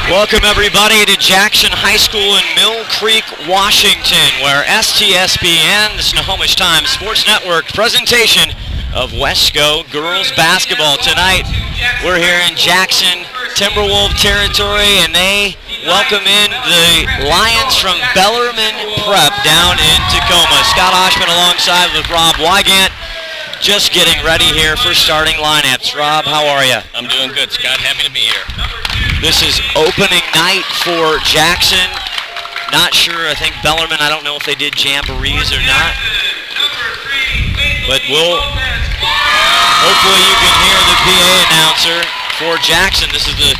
Welcome everybody to Jackson High School in Mill Creek, Washington, where STSBN, the Snohomish Times Sports Network presentation of Wesco girls basketball. Tonight we're here in Jackson Timberwolf territory, and they welcome in the Lions from Bellarmine Prep down in Tacoma. Scott Oshman alongside with Rob Wygant, just getting ready here for starting lineups. Rob, how are you? I'm doing good, Scott. Happy to be here. This is opening night for Jackson. Not sure, I think Bellarmine, I don't know if they did jamborees or not. But hopefully you can hear the PA announcer for Jackson. This is the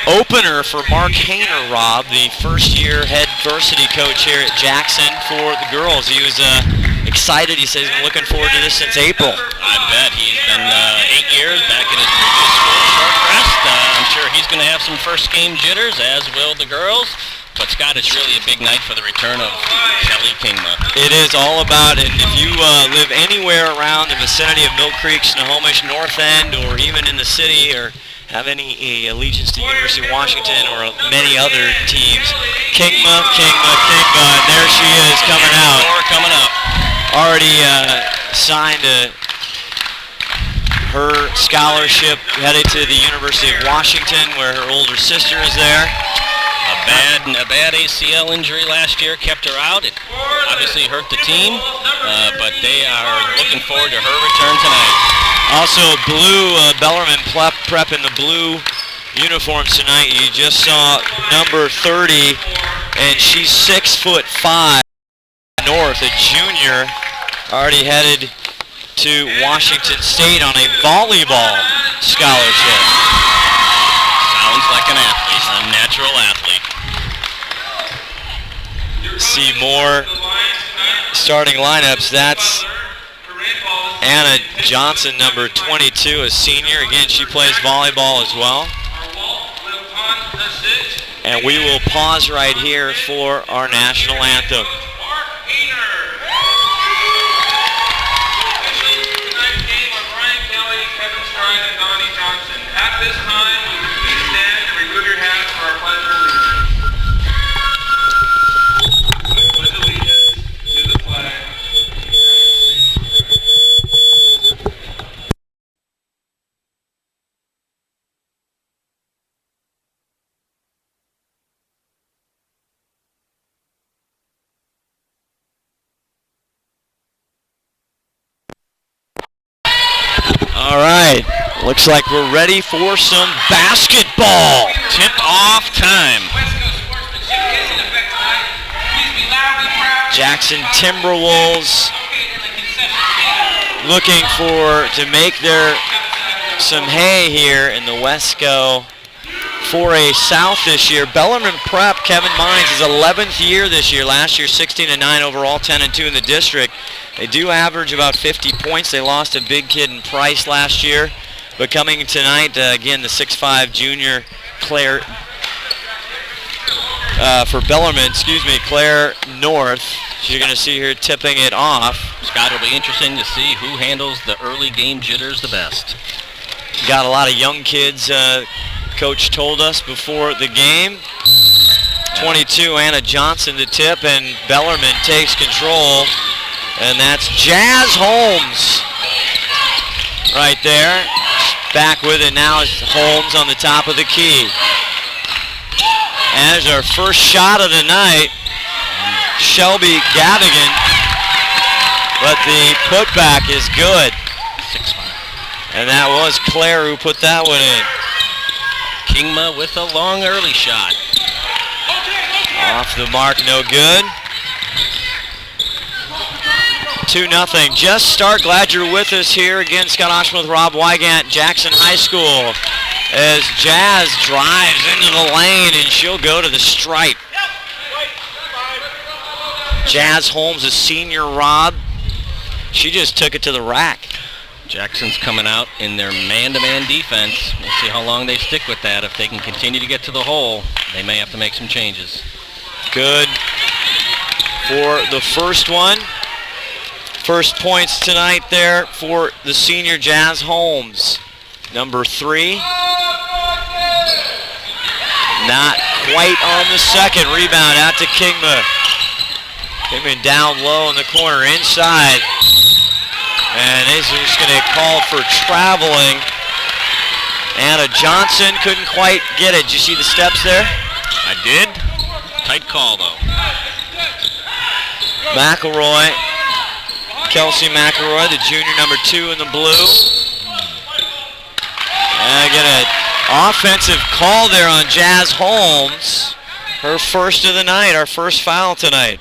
opener for Mark Hayner, Rob, the first-year head varsity coach here at Jackson for the girls. He was excited. He says he's been looking forward to this since April. I bet. He's been 8 years back in his previous school, Short Crest. I'm sure he's going to have some first game jitters, as will the girls. But, Scott, it's really a big night for the return of Kelly Kingma. It is all about it. If you live anywhere around the vicinity of Mill Creek, Snohomish, North End, or even in the city, or have any allegiance to University of Washington or many other teams, Kingma, and there she is coming out. More coming up. Already signed her scholarship, headed to the University of Washington, where her older sister is there. A bad ACL injury last year kept her out. It obviously hurt the team, but they are looking forward to her return tonight. Also, blue Bellarmine prep in the blue uniforms tonight. You just saw number 30, and she's 6'5". North, a junior, already headed to Washington State on a volleyball scholarship. Sounds like an athlete, a natural athlete. See more starting lineups. That's Anna Johnson, number 22, a senior. Again, she plays volleyball as well. And we will pause right here for our national anthem. At this time, will you please stand and remove your hats for our pledge of allegiance? I pledge allegiance to the flag. All right. Looks like we're ready for some basketball. Tip-off time. Jackson Timberwolves looking to make some hay here in the Wesco 4A South this year. Bellarmine Prep, Kevin Mines, is 11th year this year. Last year, 16-9 overall, 10-2 in the district. They do average about 50 points. They lost a big kid in Price last year. But coming tonight, again, the 6'5" junior Claire, for Bellarmine, Claire North. You're going to see her tipping it off. Scott, it'll be interesting to see who handles the early game jitters the best. Got a lot of young kids, Coach told us before the game. 22, Anna Johnson to tip, and Bellarmine takes control. And that's Jazz Holmes right there. Back with it now is Holmes on the top of the key. And there's our first shot of the night. Shelby Gavigan. But the putback is good. 6-5. And that was Claire who put that one in. Kingma with a long early shot. Off the mark, no good. 2-0. Just start. Glad you're with us here. Again, Scott Oshman with Rob Wygant, Jackson High School. As Jazz drives into the lane, and she'll go to the stripe. Jazz Holmes, a senior, Rob. She just took it to the rack. Jackson's coming out in their man-to-man defense. We'll see how long they stick with that. If they can continue to get to the hole, they may have to make some changes. Good for the first one. First points tonight there for the senior Jazz Holmes. Number 3. Not quite on the second. Rebound out to Kingma. Kingma down low in the corner, inside. And this is going to call for traveling. Anna Johnson couldn't quite get it. Did you see the steps there? I did. Tight call, though. McElroy. Kelsey McElroy, the junior, number 2 in the blue. And I get an offensive call there on Jazz Holmes. Her first of the night, our first foul tonight.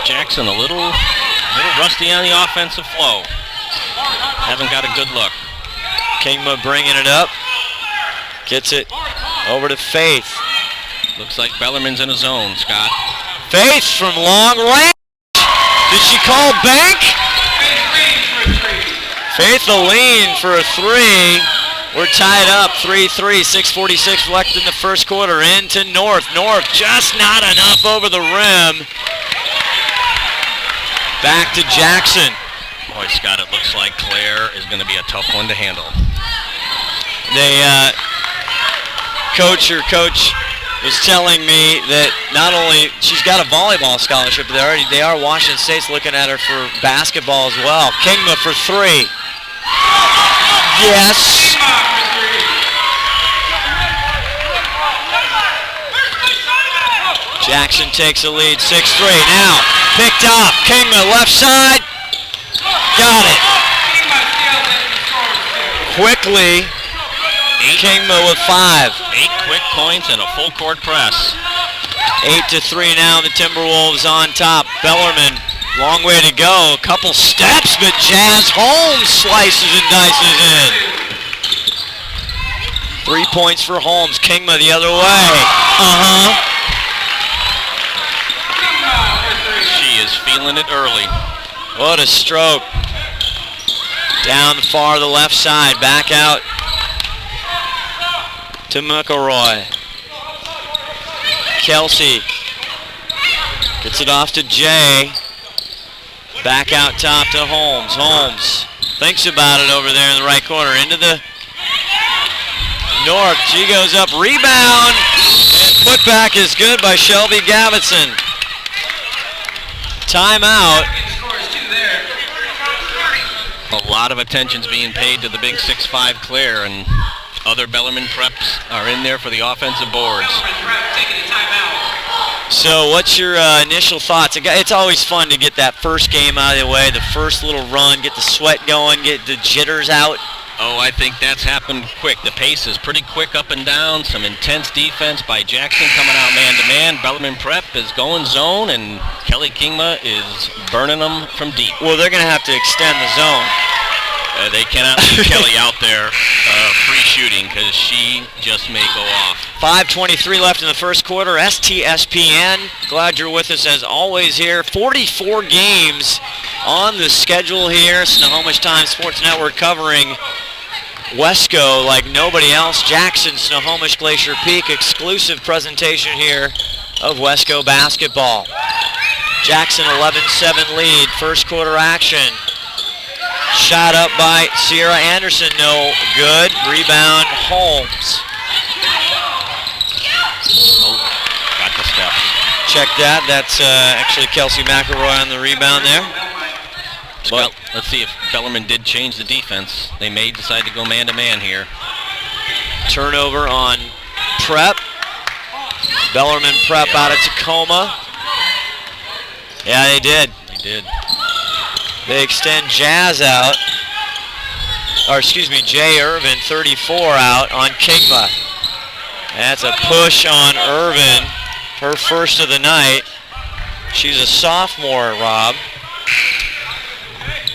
Jackson a little rusty on the offensive flow. Haven't got a good look. Kingma bringing it up. Gets it over to Faith. Looks like Bellarmine's in a zone, Scott. Faith from long range. Did she call bank? Faith a lean for a 3. We're tied up 3-3, 6:46 left in the first quarter. Into North. North just not enough over the rim. Back to Jackson. Boy, Scott, it looks like Claire is going to be a tough one to handle. Coach was telling me that not only she's got a volleyball scholarship, but they are Washington State's looking at her for basketball as well. Kingma for 3. Yes. Jackson takes the lead, 6-3. Now picked up. Kingma left side. Got it. Quickly. Kingma with 5. 8 quick points and a full court press. 8-3 now. The Timberwolves on top. Bellarmine, long way to go. A couple steps, but Jazz Holmes slices and dices in. 3 points for Holmes. Kingma the other way. She is feeling it early. What a stroke. Down the far the left side. Back out to McElroy. Kelsey gets it off to Jay. Back out top to Holmes. Holmes thinks about it over there in the right corner. Into the North. She goes up. Rebound. And putback is good by Shelby Gavittson. Timeout. A lot of attention's being paid to the big 6'5" Claire, and other Bellarmine preps are in there for the offensive boards. So what's your initial thoughts? It's always fun to get that first game out of the way, the first little run, get the sweat going, get the jitters out. Oh, I think that's happened quick. The pace is pretty quick up and down. Some intense defense by Jackson coming out man-to-man. Bellarmine prep is going zone, and Kelly Kingma is burning them from deep. Well, they're going to have to extend the zone. They cannot leave Kelly out there free shooting because she just may go off. 5:23 left in the first quarter. STSPN, glad you're with us as always here. 44 games on the schedule here. Snohomish Times Sports Network covering Wesco like nobody else. Jackson, Snohomish, Glacier Peak, exclusive presentation here of Wesco basketball. Jackson 11-7 lead, first quarter action. Shot up by Sierra Anderson, no good. Rebound, Holmes. Oh, got the step. Check that. That's actually Kelsey McElroy on the rebound there. Well, let's see if Bellarmine did change the defense. They may decide to go man-to-man here. Turnover on prep. Bellarmine prep out of Tacoma. Yeah, they did. They did. They extend Jazz out, or excuse me, Jay Irvin, 34 out on Kingma. That's a push on Irvin, her first of the night. She's a sophomore, Rob,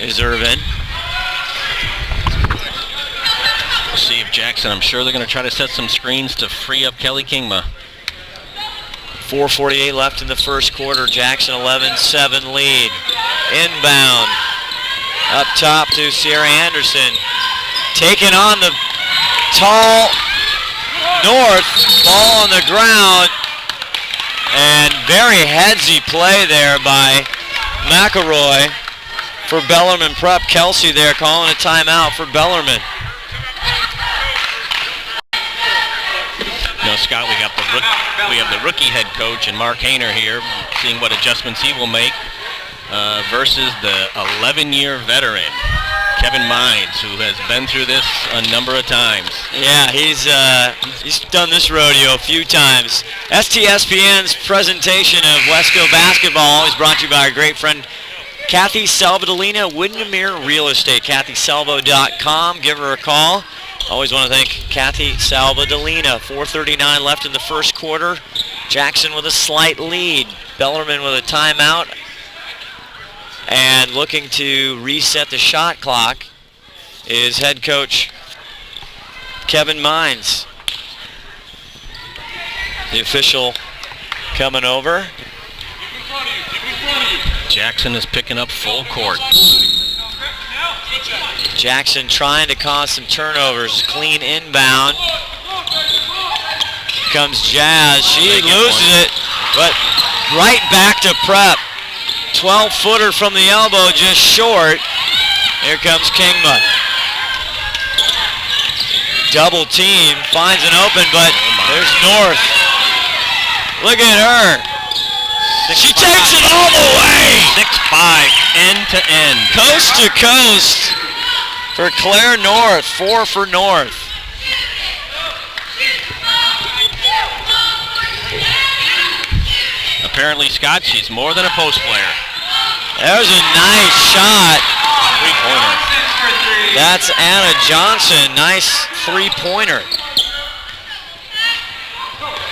is Irvin. We'll see if Jackson, I'm sure they're going to try to set some screens to free up Kelly Kingma. 4:48 left in the first quarter. Jackson 11-7 lead. Inbound. Up top to Sierra Anderson. Taking on the tall North. Ball on the ground. And very headsy play there by McElroy for Bellarmine prep. Kelsey there calling a timeout for Bellarmine. Scott, we have the rookie head coach and Mark Hayner here, seeing what adjustments he will make versus the 11-year veteran, Kevin Mines, who has been through this a number of times. Yeah, he's done this rodeo a few times. STSPN's presentation of Wesco basketball is brought to you by our great friend Kathy Salvadolina, Windermere Real Estate. KathySalvo.com. Give her a call. Always want to thank Kathy Salvadolina. 4:39 left in the first quarter. Jackson with a slight lead. Bellarmine with a timeout. And looking to reset the shot clock is head coach Kevin Mines. The official coming over. Jackson is picking up full court. Jackson trying to cause some turnovers. Clean inbound. Comes Jazz. She loses it, but right back to prep. 12-footer from the elbow, just short. Here comes Kingma. Double team, finds an open, but there's North. Look at her. She takes it all the way. 6'5", end to end. Coast to coast for Claire North. 4 for North. Apparently, Scott, she's more than a post player. There's a nice shot. Three-pointer. That's Anna Johnson. Nice three-pointer.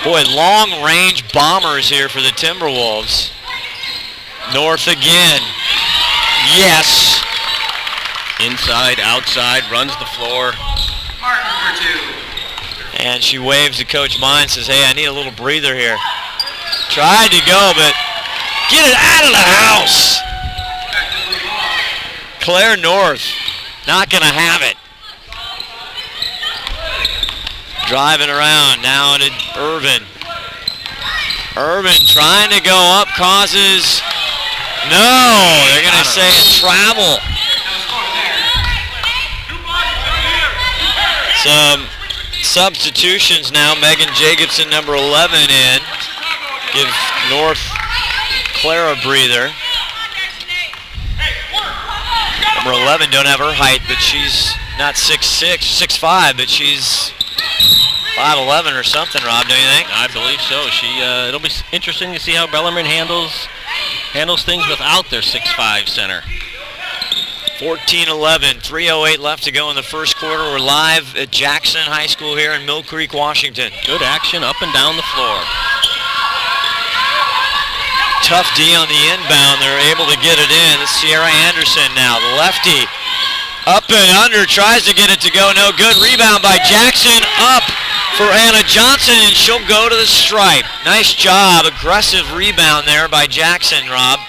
Boy, long-range bombers here for the Timberwolves. North again. Yes. Inside, outside, runs the floor. Martin for 2. And she waves to Coach Mines, says, hey, I need a little breather here. Tried to go, but get it out of the house. Claire North, not going to have it. Driving around now to Irvin. Irvin trying to go up, causes, no, they're going to say a travel. Some substitutions now. Megan Jacobson, number 11, in. Gives North Claire a breather. Number 11 don't have her height, but she's not 6'6", 6'5", but she's 5'11" or something, Rob, don't you think? I believe so. It'll be interesting to see how Bellarmine handles things without their 6'5" center. 14-11, 3:08 left to go in the first quarter. We're live at Jackson High School here in Mill Creek, Washington. Good action up and down the floor. Tough D on the inbound. They're able to get it in. It's Sierra Anderson now, the lefty. Up and under, tries to get it to go. No good. Rebound by Jackson. Up for Anna Johnson, and she'll go to the stripe. Nice job. Aggressive rebound there by Jackson, Rob.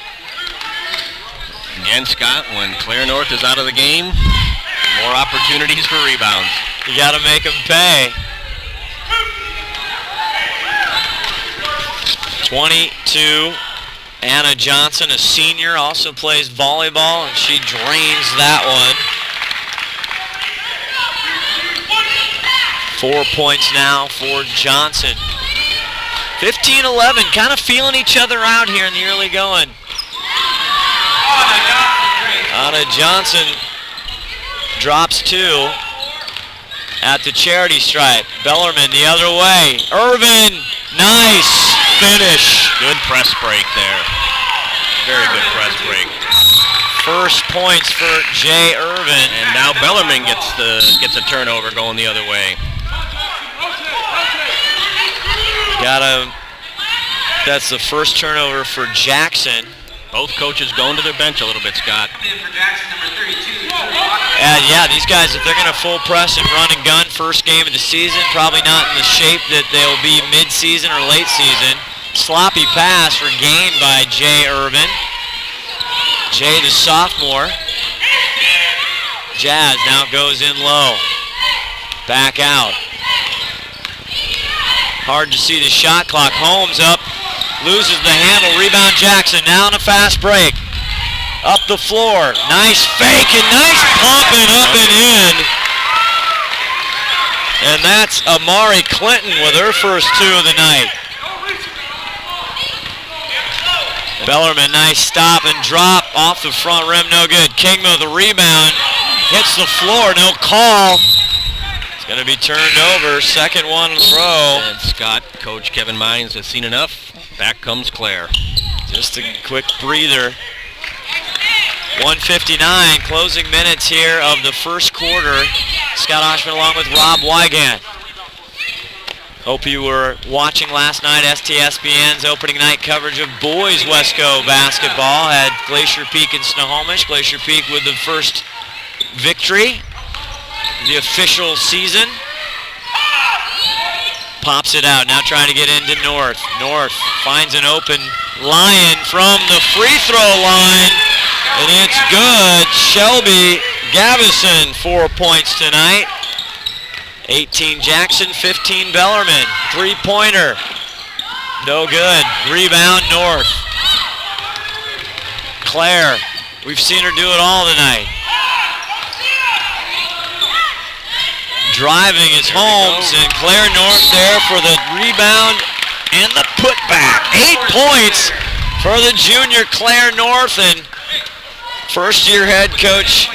Again, Scott, when Claire North is out of the game, more opportunities for rebounds. You got to make them pay. 22. Anna Johnson, a senior, also plays volleyball, and she drains that one. 4 points now for Johnson. 15-11, kind of feeling each other out here in the early going. Anna Johnson drops 2 at the charity stripe. Bellarmine the other way. Irvin, nice finish. Good press break there. Very good press break. First points for Jay Irvin. And now Bellarmine gets a turnover going the other way. That's the first turnover for Jackson. Both coaches going to their bench a little bit, Scott. Yeah, these guys, if they're going to full press and run and gun first game of the season, probably not in the shape that they'll be mid-season or late season. Sloppy pass regained by Jay Irvin. Jay, the sophomore. Jazz now goes in low. Back out. Hard to see the shot clock. Holmes up. Loses the handle. Rebound Jackson. Now on a fast break. Up the floor. Nice fake and nice pumping up and in. And that's Amari Clinton with her first 2 of the night. Bellarmine, nice stop and drop off the front rim, no good. Kingma, the rebound, hits the floor, no call. It's going to be turned over, second one in a row. And Scott, Coach Kevin Mines has seen enough. Back comes Claire. Just a quick breather. 1:59, closing minutes here of the first quarter. Scott Oshman along with Rob Wygant. Hope you were watching last night STSBN's opening night coverage of boys Wesco basketball. Had Glacier Peak and Snohomish. Glacier Peak with the first victory, the official season. Pops it out, now trying to get into North. North finds an open Lyon from the free throw line, and it's good. Shelby Gavison, 4 points tonight. 18 Jackson, 15 Bellarmine. Three-pointer, no good. Rebound North. Claire, we've seen her do it all tonight. Driving is Holmes, and Claire North there for the rebound and the putback. 8 points for the junior Claire North, and first-year head coach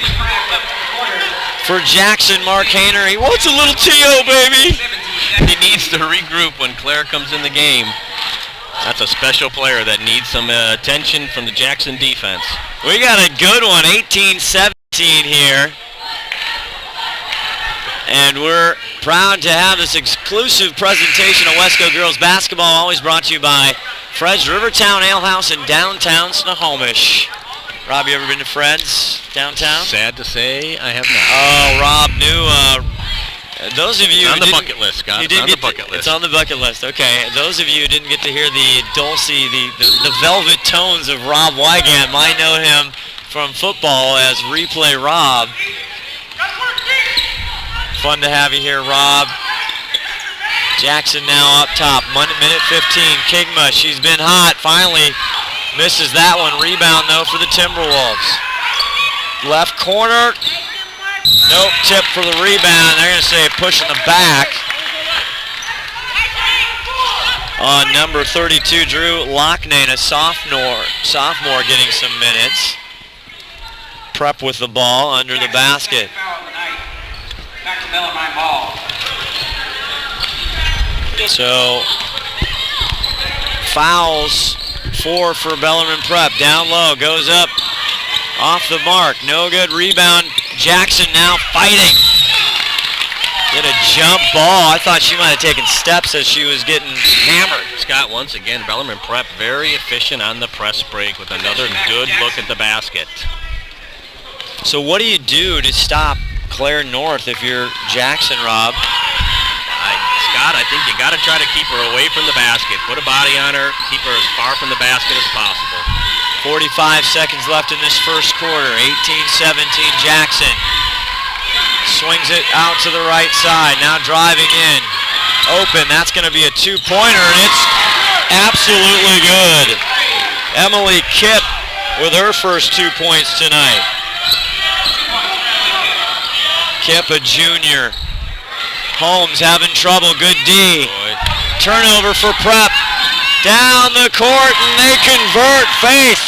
for Jackson, Mark Hayner. He wants a little T.O., baby. He needs to regroup when Claire comes in the game. That's a special player that needs some attention from the Jackson defense. We got a good one, 18-17 here. And we're proud to have this exclusive presentation of Wesco Girls Basketball, always brought to you by Fred's Rivertown Ale House in downtown Snohomish. Rob, you ever been to Fred's downtown? Sad to say, I have not. Oh, Rob knew. Those of you it's on the bucket list, Scott. It's on the bucket list. It's on the bucket list. Okay. Those of you who didn't get to hear the dulcy, the velvet tones of Rob Wygant might know him from football as Replay Rob. Fun to have you here, Rob. Jackson now up top. Minute 15. Kingma, she's been hot. Finally misses that one. Rebound, though, for the Timberwolves. Left corner. Nope, tip for the rebound. They're going to say push in the back. On number 32, Drew Locknane, a sophomore getting some minutes. Prep with the ball under the basket. Back to Bellarmine ball. So, fouls, 4 for Bellarmine Prep. Down low, goes up, off the mark. No good. Rebound. Jackson now fighting. Get a jump ball. I thought she might have taken steps as she was getting hammered. Scott, once again, Bellarmine Prep very efficient on the press break with another good look at the basket. So what do you do to stop Claire North if you're Jackson, Rob? Scott, I think you got to try to keep her away from the basket. Put a body on her, keep her as far from the basket as possible. 45 seconds left in this first quarter. 18-17 Jackson. Swings it out to the right side. Now driving in. Open. That's going to be a two-pointer, and it's absolutely good. Emily Kipp with her first 2 points tonight. Kipp, a junior. Holmes having trouble. Good D. Turnover for Prep. Down the court, and they convert. Faith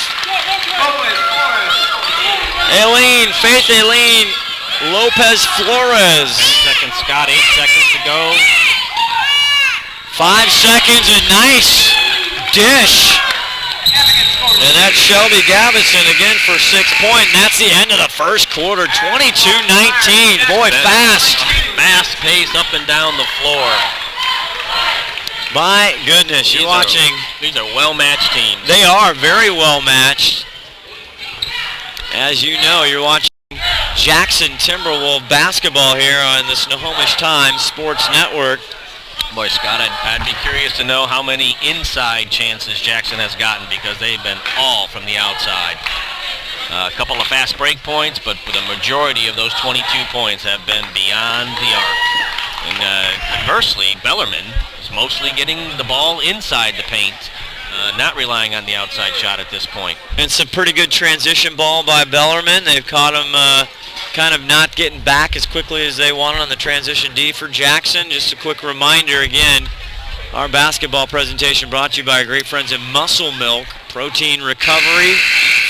Aileen Lopez Flores. 8 seconds, Scott. 8 seconds to go. 5 seconds, a nice dish. And that's Shelby Gavison again for 6 points. And that's the end of the first quarter. 22-19. Boy, fast. Fast pace up and down the floor. My goodness, you're watching. These are well-matched teams. They are very well-matched. As you know, you're watching Jackson Timberwolf basketball here on the Snohomish Times Sports Network. Boy, Scott, I'd be curious to know how many inside chances Jackson has gotten because they've been all from the outside. A couple of fast break points, but the majority of those 22 points have been beyond the arc. And conversely, Bellarmine is mostly getting the ball inside the paint, not relying on the outside shot at this point. And some pretty good transition ball by Bellarmine. They've caught him kind of not getting back as quickly as they wanted on the transition D for Jackson. Just a quick reminder again, our basketball presentation brought to you by our great friends at Muscle Milk, protein recovery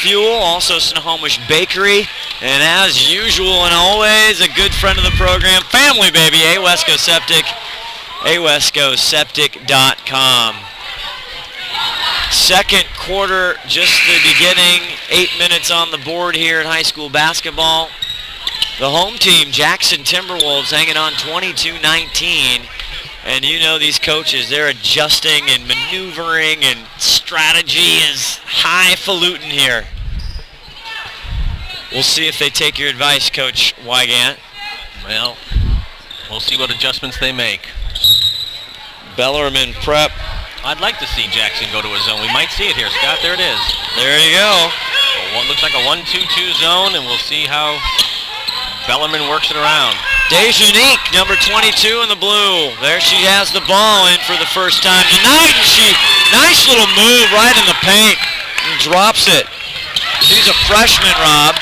fuel, also Snohomish Bakery, and as usual and always, a good friend of the program, family baby, Awesco Septic, awescoseptic.com. Second quarter, just the beginning, 8 minutes on the board here in high school basketball. The home team, Jackson Timberwolves, hanging on 22-19. And you know these coaches, they're adjusting and maneuvering, and strategy is highfalutin here. We'll see if they take your advice, Coach Wygant. Well, we'll see what adjustments they make. Bellarmine prep. I'd like to see Jackson go to a zone. We might see it here, Scott. There it is. There you go. Well, looks like a 1-2-2 zone, and we'll see how Bellarmine works it around. Dejanique, number 22 in the blue. There she has the ball in for the first time tonight. And nice little move right in the paint and drops it. She's a freshman, Rob.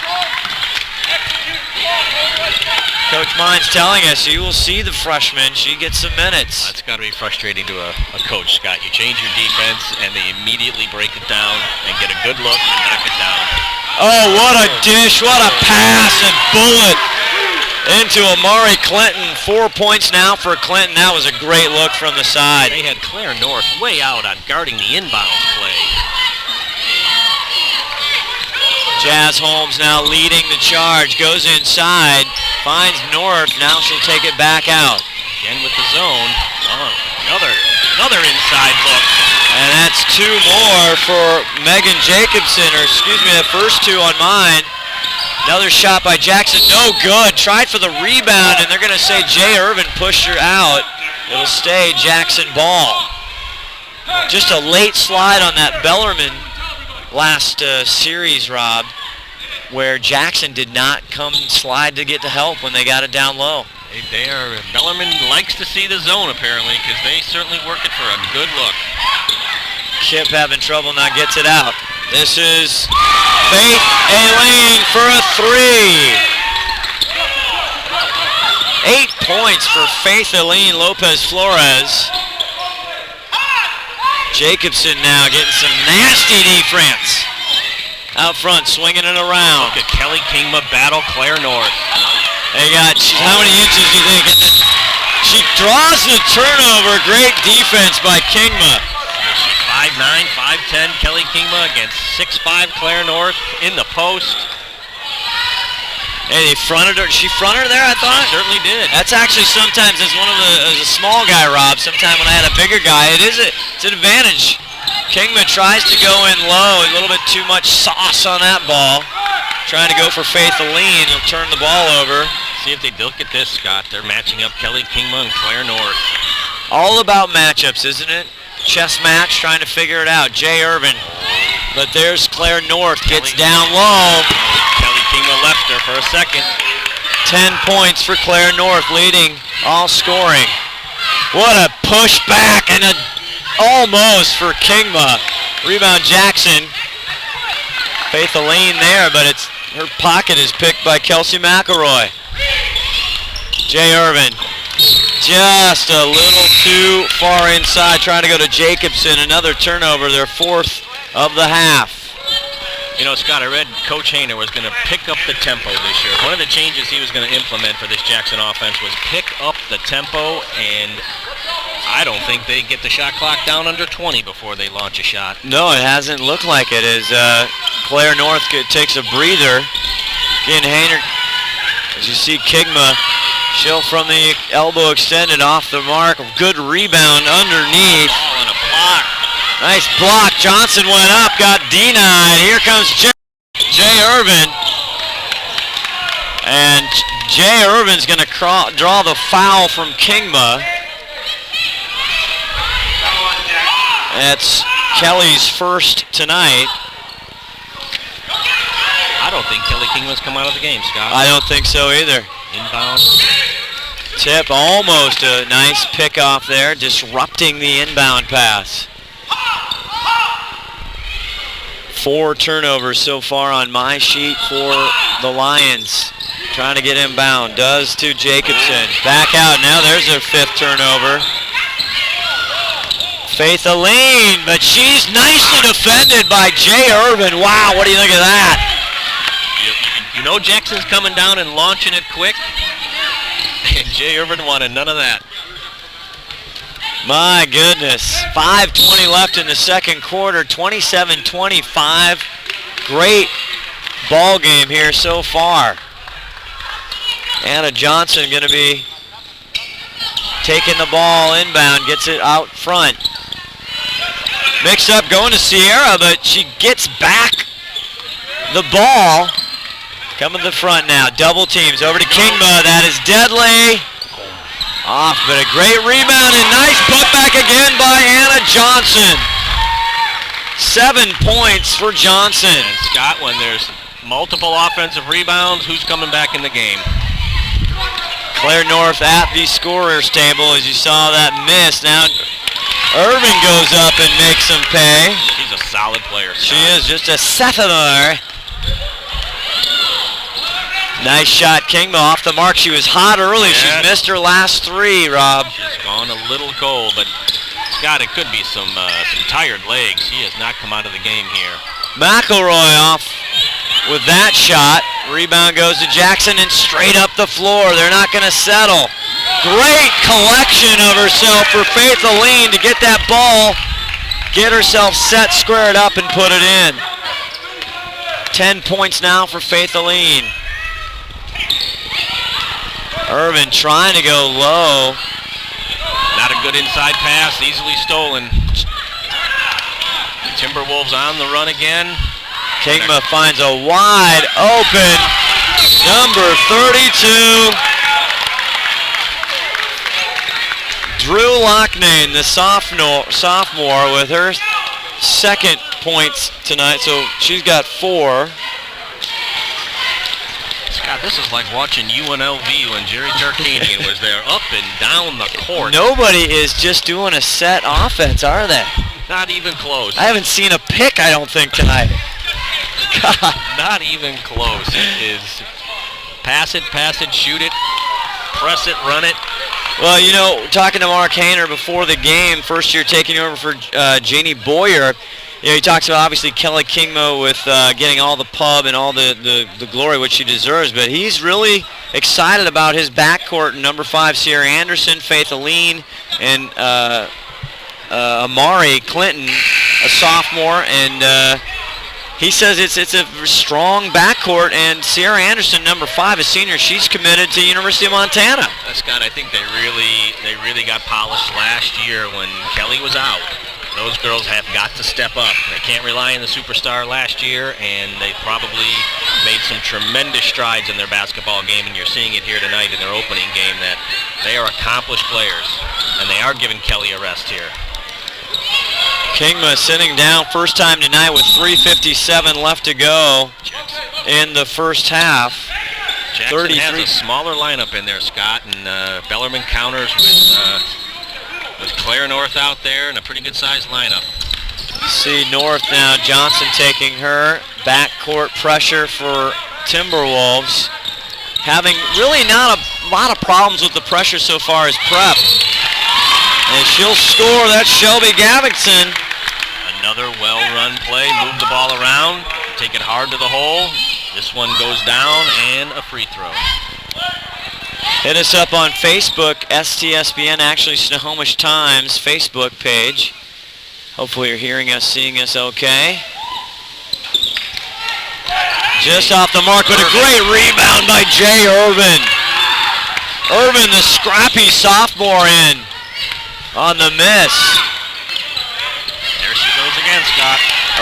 Coach Mine's telling us you will see the freshman. She gets some minutes. That's got to be frustrating to a coach, Scott. You change your defense, and they immediately break it down and get a good look and knock it down. Oh, what a dish. What a pass and bullet into Amari Clinton. 4 points now for Clinton. That was a great look from the side. They had Claire North way out on guarding the inbounds play. Jazz Holmes now leading the charge. Goes inside. Finds North. Now she'll take it back out. Again with the zone. Oh, another inside look. And that's two more for Megan Jacobson. Or excuse me, the first two on mine. Another shot by Jackson, no good. Tried for the rebound, and they're going to say Jay Irvin pushed her out. It'll stay Jackson ball. Just a late slide on that Bellarmine last series, Rob, where Jackson did not come slide to get to help when they got it down low. Bellarmine likes to see the zone, apparently, because they certainly work it for a good look. Kip having trouble, now gets it out. This is Faith Aileen for a three. 8 points for Faith Aileen Lopez Flores. Jacobson now getting some nasty defense. Out front, swinging it around. Look at Kelly Kingma battle Claire North. They got, how many inches do you think? She draws the turnover. Great defense by Kingma. 5'9", 5'10", Kelly Kingma against 6'5", Claire North in the post. Hey, they fronted her. She fronted her there, I thought? She certainly did. That's actually sometimes as a small guy, Rob. Sometimes when I had a bigger guy, it's an advantage. Kingma tries to go in low. A little bit too much sauce on that ball. Trying to go for Faith Aileen. He'll turn the ball over. See if they look at this, Scott. They're matching up Kelly Kingma and Claire North. All about matchups, isn't it? Chess match, trying to figure it out. Jay Irvin. But there's Claire North. Gets down low. Kelly Kingma left her for a second. 10 points for Claire North, leading all scoring. What a push back and a almost for Kingma. Rebound Jackson. Faith Aileen there, but her pocket is picked by Kelsey McElroy. Jay Irvin. Just a little too far inside, trying to go to Jacobson. Another turnover, their fourth of the half. You know, Scott, I read Coach Hayner was going to pick up the tempo this year. One of the changes he was going to implement for this Jackson offense was pick up the tempo, and I don't think they get the shot clock down under 20 before they launch a shot. No, it hasn't looked like it as Claire North takes a breather. Again, Hayner, as you see Kingma, she'll from the elbow extended off the mark. Good rebound underneath. Ball and a block. Nice block. Johnson went up, got denied. Here comes Jay Irvin. And Jay Irvin's going to draw the foul from Kingma. That's Kelly's first tonight. I don't think Kelly Kingma's come out of the game, Scott. I don't think so either. Inbound. Tip, almost a nice pickoff there, disrupting the inbound pass. 4 turnovers so far on my sheet for the Lions. Trying to get inbound. Does to Jacobson. Back out. Now there's her 5th turnover. Faith Aline, but she's nicely defended by Jay Irvin. Wow, what do you think of that? You know Jackson's coming down and launching it quick. And Jay Irvin wanted none of that. My goodness. 5:20 left in the second quarter. 27-25. Great ball game here so far. Anna Johnson going to be taking the ball inbound. Gets it out front. Mix up going to Sierra, but she gets back the ball. Coming to the front now. Double teams over to Kingma. That is deadly. Off, but a great rebound and nice putback again by Anna Johnson. 7 points for Johnson. And Scott, when there's multiple offensive rebounds, who's coming back in the game? Claire North at the scorer's table as you saw that miss. Now Irvin goes up and makes them pay. She's a solid player, Scott. She is, just a sophomore. Nice shot, Kingma off the mark. She was hot early. Yeah. She's missed her last 3, Rob. She's gone a little cold, but Scott, it could be some tired legs. She has not come out of the game here. McElroy off with that shot. Rebound goes to Jackson and straight up the floor. They're not going to settle. Great collection of herself for Faith Aline to get that ball, get herself set, square it up, and put it in. 10 points now for Faith Aline. Irvin trying to go low. Not a good inside pass, easily stolen. Timberwolves on the run again. Kingma finds a wide open number 32. Drew Locknane, the sophomore with her 2nd points tonight, so she's got 4. Scott, this is like watching UNLV when Jerry Tarkanian was there, up and down the court. Nobody is just doing a set offense, are they? Not even close. I haven't seen a pick, I don't think, tonight. God. Not even close. It is pass it, shoot it, press it, run it. Well, you know, talking to Mark Hayner before the game, first year taking over for Janie Boyer, you know, he talks about obviously Kelly Kingma with getting all the pub and all the glory which she deserves, but he's really excited about his backcourt, number 5 Sierra Anderson, Faith Aline, and Amari Clinton, a sophomore, and he says it's a strong backcourt, and Sierra Anderson, number 5, a senior, she's committed to University of Montana. Scott, I think they really got polished last year when Kelly was out. Those girls have got to step up. They can't rely on the superstar last year, and they probably made some tremendous strides in their basketball game, and you're seeing it here tonight in their opening game that they are accomplished players, and they are giving Kelly a rest here. Kingma sitting down first time tonight with 3:57 left to go in the first half. Jackson has a smaller lineup in there, Scott, and Bellarmine counters with Claire North out there and a pretty good-sized lineup. See North now, Johnson taking her. Backcourt pressure for Timberwolves. Having really not a lot of problems with the pressure so far as prep. And she'll score. That's Shelby Gavickson. Another well-run play. Move the ball around. Take it hard to the hole. This one goes down and a free throw. Hit us up on Facebook, STSBN, actually Snohomish Times Facebook page. Hopefully you're hearing us, seeing us okay. Just off the mark with a great rebound by Jay Irvin. Irvin, the scrappy sophomore, in on the miss. There she goes again, Scott.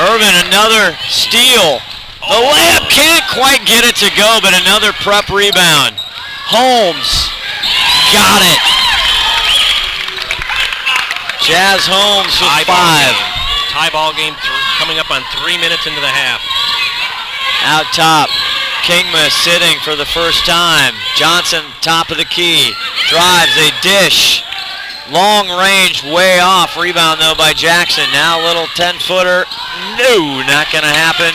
Irvin, another steal. The layup can't quite get it to go, but another prep rebound. Holmes got it. Jazz Holmes with 5. Tie ball game coming up on 3 minutes into the half. Out top, Kingma sitting for the first time. Johnson, top of the key. Drives a dish. Long range, way off. Rebound, though, by Jackson. Now a little 10-footer. No, not going to happen.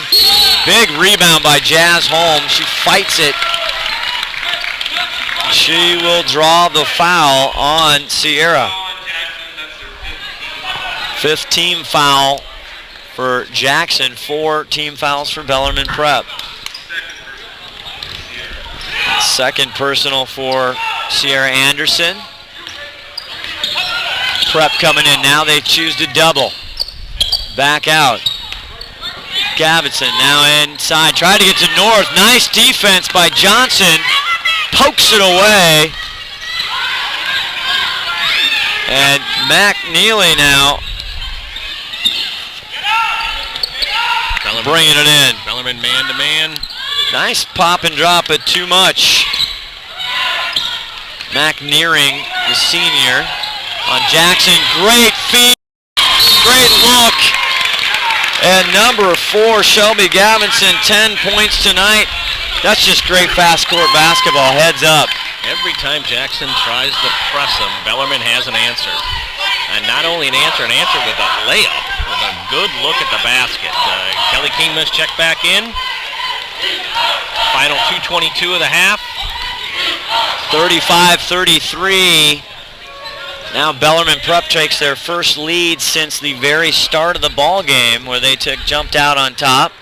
Big rebound by Jazz Holmes. She fights it. She will draw the foul on Sierra. 5th team foul for Jackson, 4 team fouls for Bellarmine Prep. Second personal for Sierra Anderson. Prep coming in now, they choose to double. Back out. Gavinson now inside, tried to get to North. Nice defense by Johnson. Pokes it away. And McNeely now bringing it in. Bellarmine man-to-man. Nice pop and drop, but too much. McNearing, the senior, on Jackson. Great feed, great look. And number 4, Shelby Gavinson, 10 points tonight. That's just great fast court basketball, heads up. Every time Jackson tries to press him, Bellarmine has an answer. And not only an answer with a layup, with a good look at the basket. Kelly Kingma's checked back in. Final 2:22 of the half. 35-33. Now Bellarmine Prep takes their first lead since the very start of the ball game, where they jumped out on top.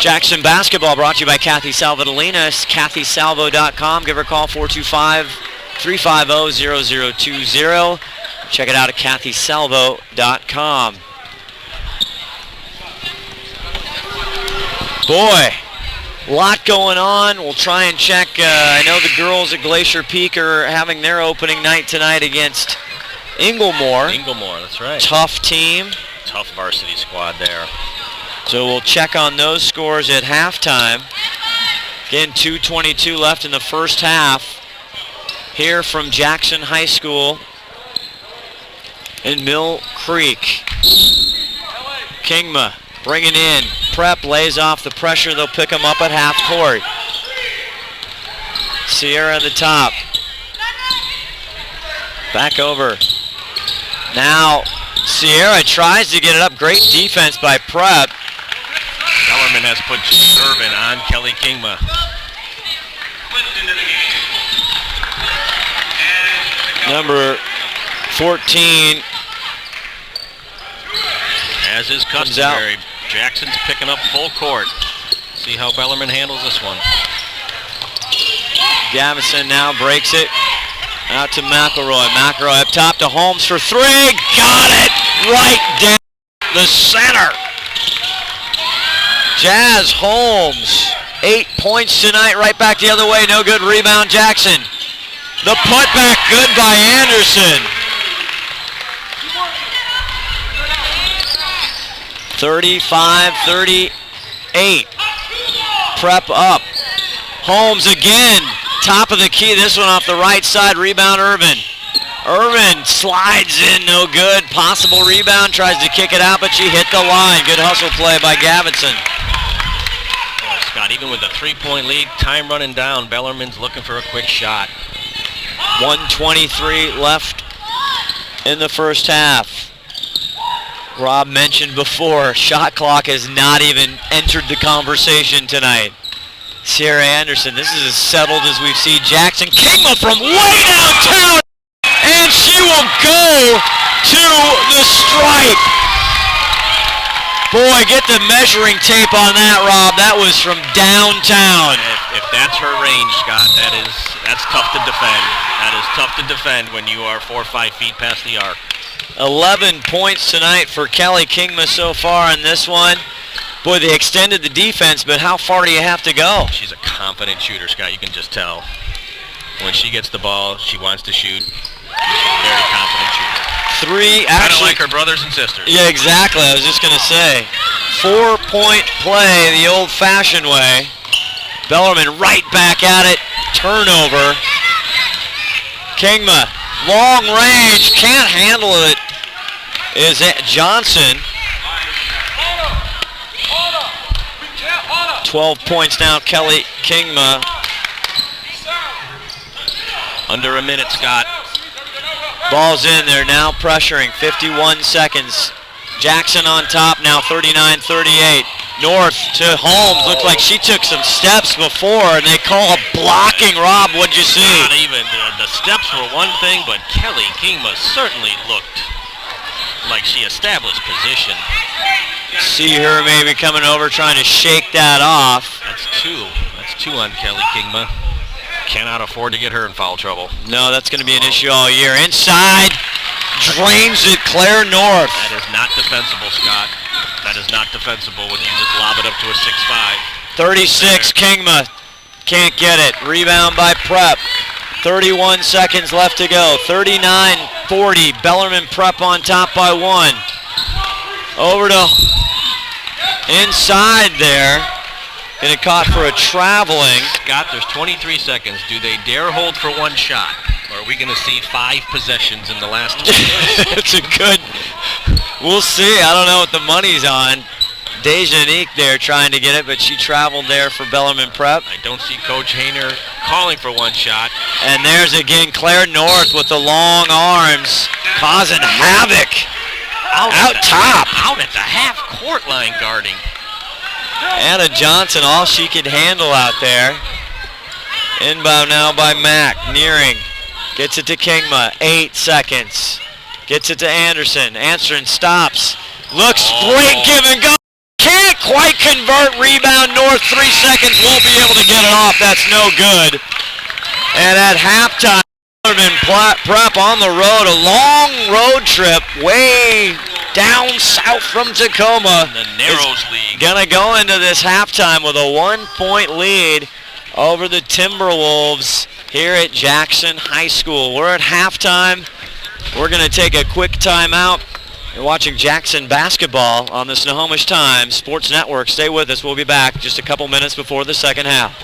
Jackson basketball brought to you by Kathy Salvadolina. KathySalvo.com. Give her a call, 425-350-0020. Check it out at KathySalvo.com. Boy, a lot going on. We'll try and check. I know the girls at Glacier Peak are having their opening night tonight against Inglemoor. Inglemoor, that's right. Tough team. Tough varsity squad there. So we'll check on those scores at halftime. Again, 2:22 left in the first half. Here from Jackson High School in Mill Creek. Kingma bringing in. Prep lays off the pressure. They'll pick them up at half court. Sierra at the top. Back over. Now Sierra tries to get it up. Great defense by Prep. Bellarmine has put Irvin on Kelly Kingma. Number 14. As is customary, Jackson's picking up full court. See how Bellarmine handles this one. Gavinson now breaks it. Out to McElroy. McElroy up top to Holmes for 3. Got it! Right down the center. Jazz Holmes. 8 points tonight. Right back the other way. No good. Rebound Jackson. The putback good by Anderson. 35-38. Prep up. Holmes again. Top of the key. This one off the right side. Rebound Irvin. Irvin slides in. No good. Possible rebound. Tries to kick it out, but she hit the line. Good hustle play by Gavinson. Oh, Scott, even with a 3-point lead, time running down, Bellarmine's looking for a quick shot. 1:23 left in the first half. Rob mentioned before, shot clock has not even entered the conversation tonight. Sierra Anderson, this is as settled as we've seen. Jackson Kingma from way downtown, and she will go to the stripe. Boy, get the measuring tape on that, Rob. That was from downtown. If that's her range, Scott, that's tough to defend. That is tough to defend when you are 4 or 5 feet past the arc. 11 points tonight for Kelly Kingma so far in this one. Boy, they extended the defense, but how far do you have to go? She's a confident shooter, Scott. You can just tell. When she gets the ball, she wants to shoot. She's a very confident shooter. Kind of like her brothers and sisters. Yeah, exactly. I was just going to say. 4-point play the old-fashioned way. Bellarmine right back at it. Turnover. Kingma, long range, can't handle it. Is it Johnson? 12 points now, Kelly Kingma. Under a minute, Scott. Ball's in there now, pressuring. 51 seconds. Jackson on top now, 39-38. North to Holmes. Looked like she took some steps before, and they call a blocking. Rob, what'd you see? Not even. The steps were one thing, but Kelly Kingma certainly looked like she established position. See her maybe coming over trying to shake that off. That's two. That's two on Kelly Kingma. Cannot afford to get her in foul trouble. No, that's going to be an issue all year. Inside, drains it, Claire North. That is not defensible, Scott. That is not defensible when you just lob it up to a 6'5". 36, Kingma can't get it. Rebound by Prep. 31 seconds left to go. 39-40. Bellarmine Prep on top by 1. Over to inside there. Getting caught for a traveling. Scott, there's 23 seconds. Do they dare hold for one shot? Or are we going to see 5 possessions in the last 2 minutes? It's a good, we'll see. I don't know what the money's on. Deja Nique there trying to get it, but she traveled there for Bellarmine Prep. I don't see Coach Hayner calling for one shot. And there's again Claire North with the long arms, causing havoc. Out top. Out at the half-court line guarding. Anna Johnson, all she could handle out there. Inbound now by Mack, nearing. Gets it to Kingma, 8 seconds. Gets it to Anderson. Anderson stops. Looks great, give and go. Can't quite convert. Rebound North, 3 seconds. Won't be able to get it off. That's no good. And at halftime, Prep on the road. A long road trip way down south from Tacoma. The Narrows League. Gonna go into this halftime with a 1-point lead over the Timberwolves here at Jackson High School. We're at halftime. We're gonna take a quick timeout. You're watching Jackson basketball on the Snohomish Times Sports Network. Stay with us. We'll be back just a couple minutes before the second half.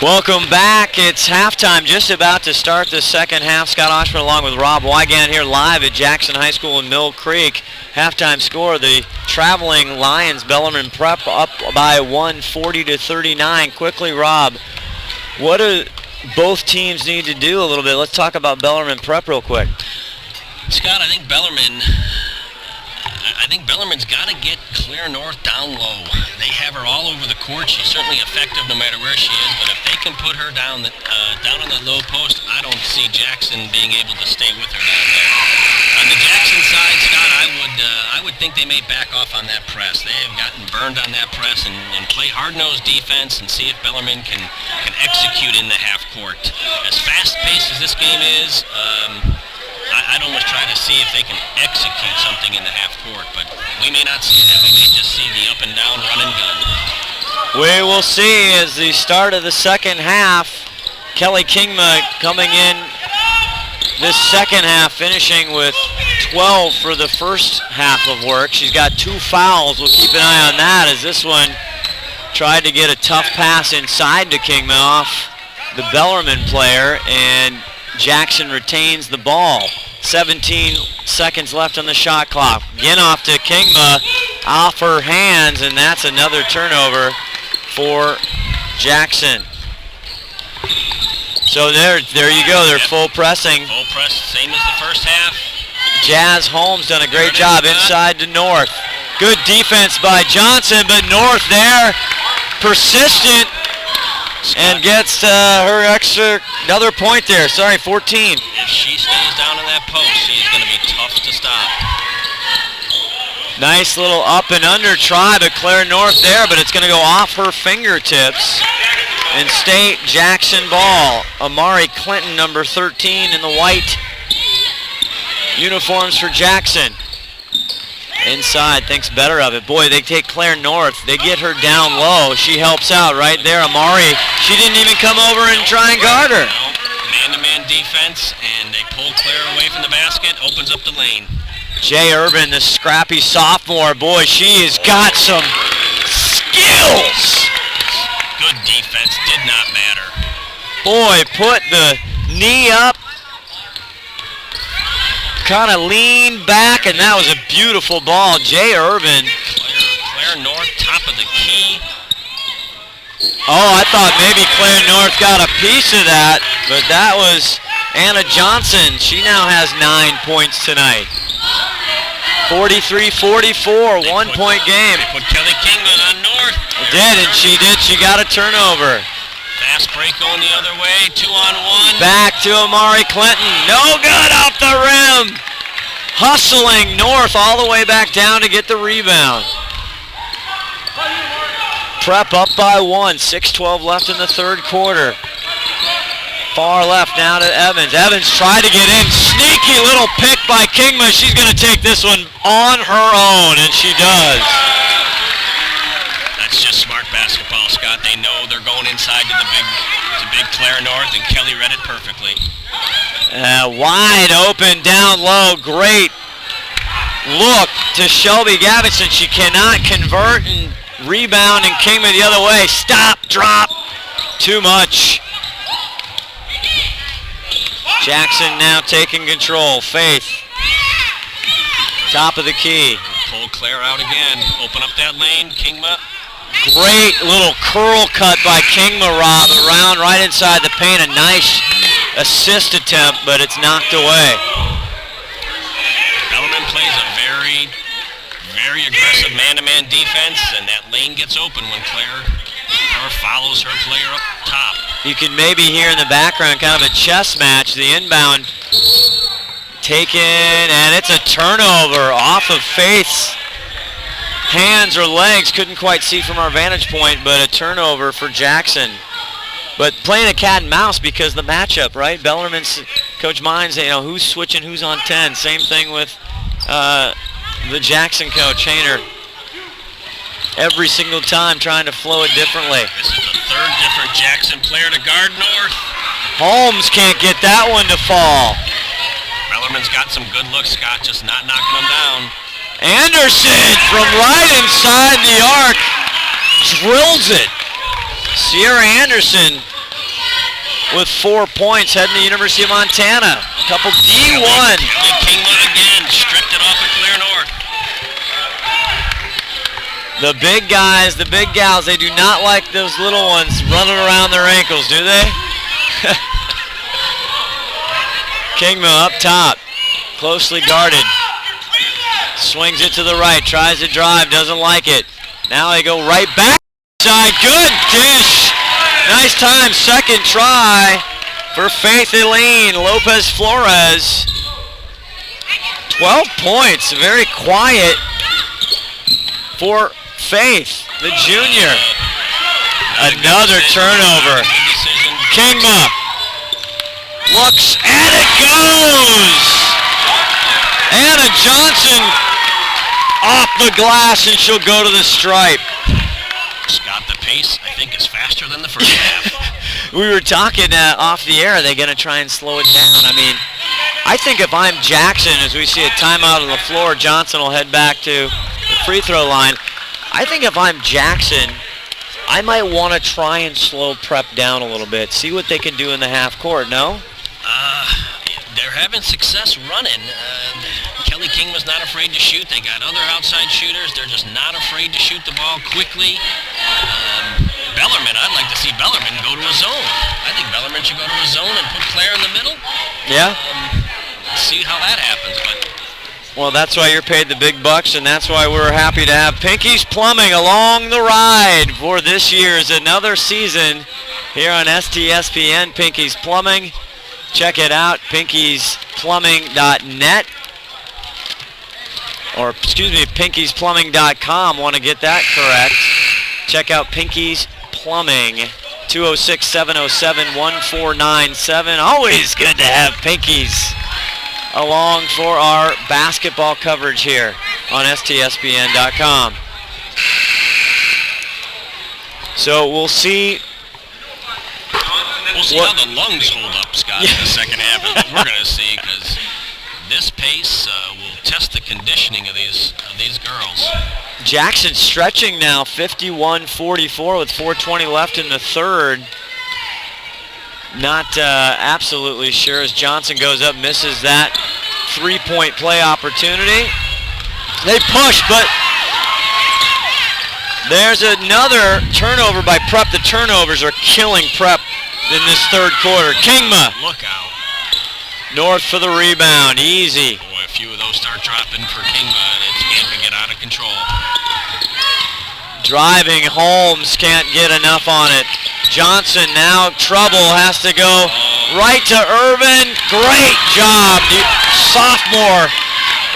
Welcome back. It's halftime, just about to start the second half. Scott Oshman along with Rob Wygant here live at Jackson High School in Mill Creek. Halftime score, the traveling Lions, Bellarmine Prep up by 140-39. Quickly, Rob, what do both teams need to do a little bit? Let's talk about Bellarmine Prep real quick. Scott, I think Bellarmine's got to get Claire North down low. They have her all over the court. She's certainly effective no matter where she is, but if they can put her down on the low post, I don't see Jackson being able to stay with her down there. On the Jackson side, Scott, I would think they may back off on that press. They have gotten burned on that press and play hard-nosed defense and see if Bellarmine can execute in the half court. As fast-paced as this game is, I'd almost try to see if they can execute something in the half court, but we may not see that. We may just see the up and down run and gun. We will see as the start of the second half. Kelly Kingma coming in this second half, finishing with 12 for the first half of work. She's got 2 fouls. We'll keep an eye on that as this one tried to get a tough pass inside to Kingma off the Bellarmine player, and Jackson retains the ball. 17 seconds left on the shot clock. Again off to Kingma, off her hands, and that's another turnover for Jackson. So there you go. They're full pressing. Full press, same as the first half. Jazz Holmes done a great job inside to North. Good defense by Johnson, but North there, persistent, and gets another point there. Sorry, 14. If she stays down in that post, she's going to be tough to stop. Nice little up and under try by Claire North there, but it's going to go off her fingertips and stay Jackson ball. Amari Clinton, number 13 in the white uniforms for Jackson. Inside, thinks better of it. Boy, they take Claire North. They get her down low. She helps out right there. Amari, she didn't even come over and try and guard her. Man-to-man defense, and they pull Claire away from the basket, opens up the lane. Jay Urban, the scrappy sophomore. Boy, she has got some skills. Good defense, did not matter. Boy, put the knee up, kind of leaned back, and that was a beautiful ball. Jay Urban. Claire North, top of the key. Oh, I thought maybe Claire North got a piece of that, but that was Anna Johnson. She now has 9 points tonight. 43-44, 1 point game. They put Kelly Kingman on North. She did. She got a turnover. Fast break going the other way, 2-on-1. Back to Amari Clinton. No good off the rim. Hustling North all the way back down to get the rebound. Prep up by 1. 6:12 left in the third quarter. Far left now to Evans. Evans tried to get in. Sneaky little pick by Kingma. She's going to take this one on her own, and she does. That's just smart basketball, Scott. They know they're going inside to big Claire North, and Kelly read it perfectly. Wide open down low. Great look to Shelby Gavinson. She cannot convert, and rebound, and Kingman the other way. Stop, drop. Too much. Jackson now taking control. Faith. Top of the key. Pull Claire out again. Open up that lane. Kingma. Great little curl cut by Kingma, Rob, around right inside the paint. A nice assist attempt, but it's knocked away. Bellarmine plays a very, very aggressive man-to-man defense, and that lane gets open when Claire follows her player up top. You can maybe hear in the background kind of a chess match. The inbound taken, and it's a turnover off of Faith's hands or legs. Couldn't quite see from our vantage point, but a turnover for Jackson. But playing a cat and mouse because the matchup, right? Bellarmine's Coach Mines, who's switching, who's on 10. Same thing with the Jackson coach, Hayner. Every single time trying to flow it differently. This is the third different Jackson player to guard North. Holmes can't get that one to fall. Bellarmine's got some good looks, Scott, just not knocking them down. Anderson from right inside the arc drills it. Sierra Anderson with 4 points heading to University of Montana. Couple D1. Kelly Kingma again stripped it off of Claire North. The big guys, the big gals, they do not like those little ones running around their ankles, do they? Kingma up top, closely guarded. Swings it to the right, tries to drive, doesn't like it. Now they go right back side. Good dish. Nice time, second try for Faith Eileen Lopez Flores. 12 points, very quiet for Faith, the junior. Another turnover. Kingma looks, and it goes! Anna Johnson off the glass, and she'll go to the stripe. Scott, the pace, I think, is faster than the first half. We were talking off the air. Are they going to try and slow it down? I mean, I think if I'm Jackson, as we see a timeout on the floor, Johnson will head back to the free throw line. I think if I'm Jackson, I might want to try and slow prep down a little bit, see what they can do in the half court, no? They're having success running. Kelly Kingma's not afraid to shoot. They got other outside shooters. They're just not afraid to shoot the ball quickly. Bellarmine, I'd like to see Bellarmine go to a zone. I think Bellarmine should go to a zone and put Claire in the middle. Yeah. See how that happens. But well, that's why you're paid the big bucks, and that's why we're happy to have Pinky's Plumbing along the ride for this year's another season here on STSPN. Pinky's Plumbing. Check it out, pinkysplumbing.net. Or, excuse me, pinkysplumbing.com. Want to get that correct. Check out Pinky's Plumbing. 206-707-1497. Always good to have Pinky's along for our basketball coverage here on STSPN.com. So we'll see. We'll see how the lungs hold up, Scott, in the second half is what we're going to see, because this pace will test the conditioning of these girls. Jackson stretching now, 51-44 with 4:20 left in the third. Not absolutely sure as Johnson goes up, misses that three-point play opportunity. They push, but there's another turnover by Prep. The turnovers are killing Prep in this third quarter. Kingma. Look out. North for the rebound, easy. Boy, a few of those start dropping for Kingma, and it's going to get out of control. Driving, Holmes can't get enough on it. Johnson now trouble, has to go right to Irvin. Great job, sophomore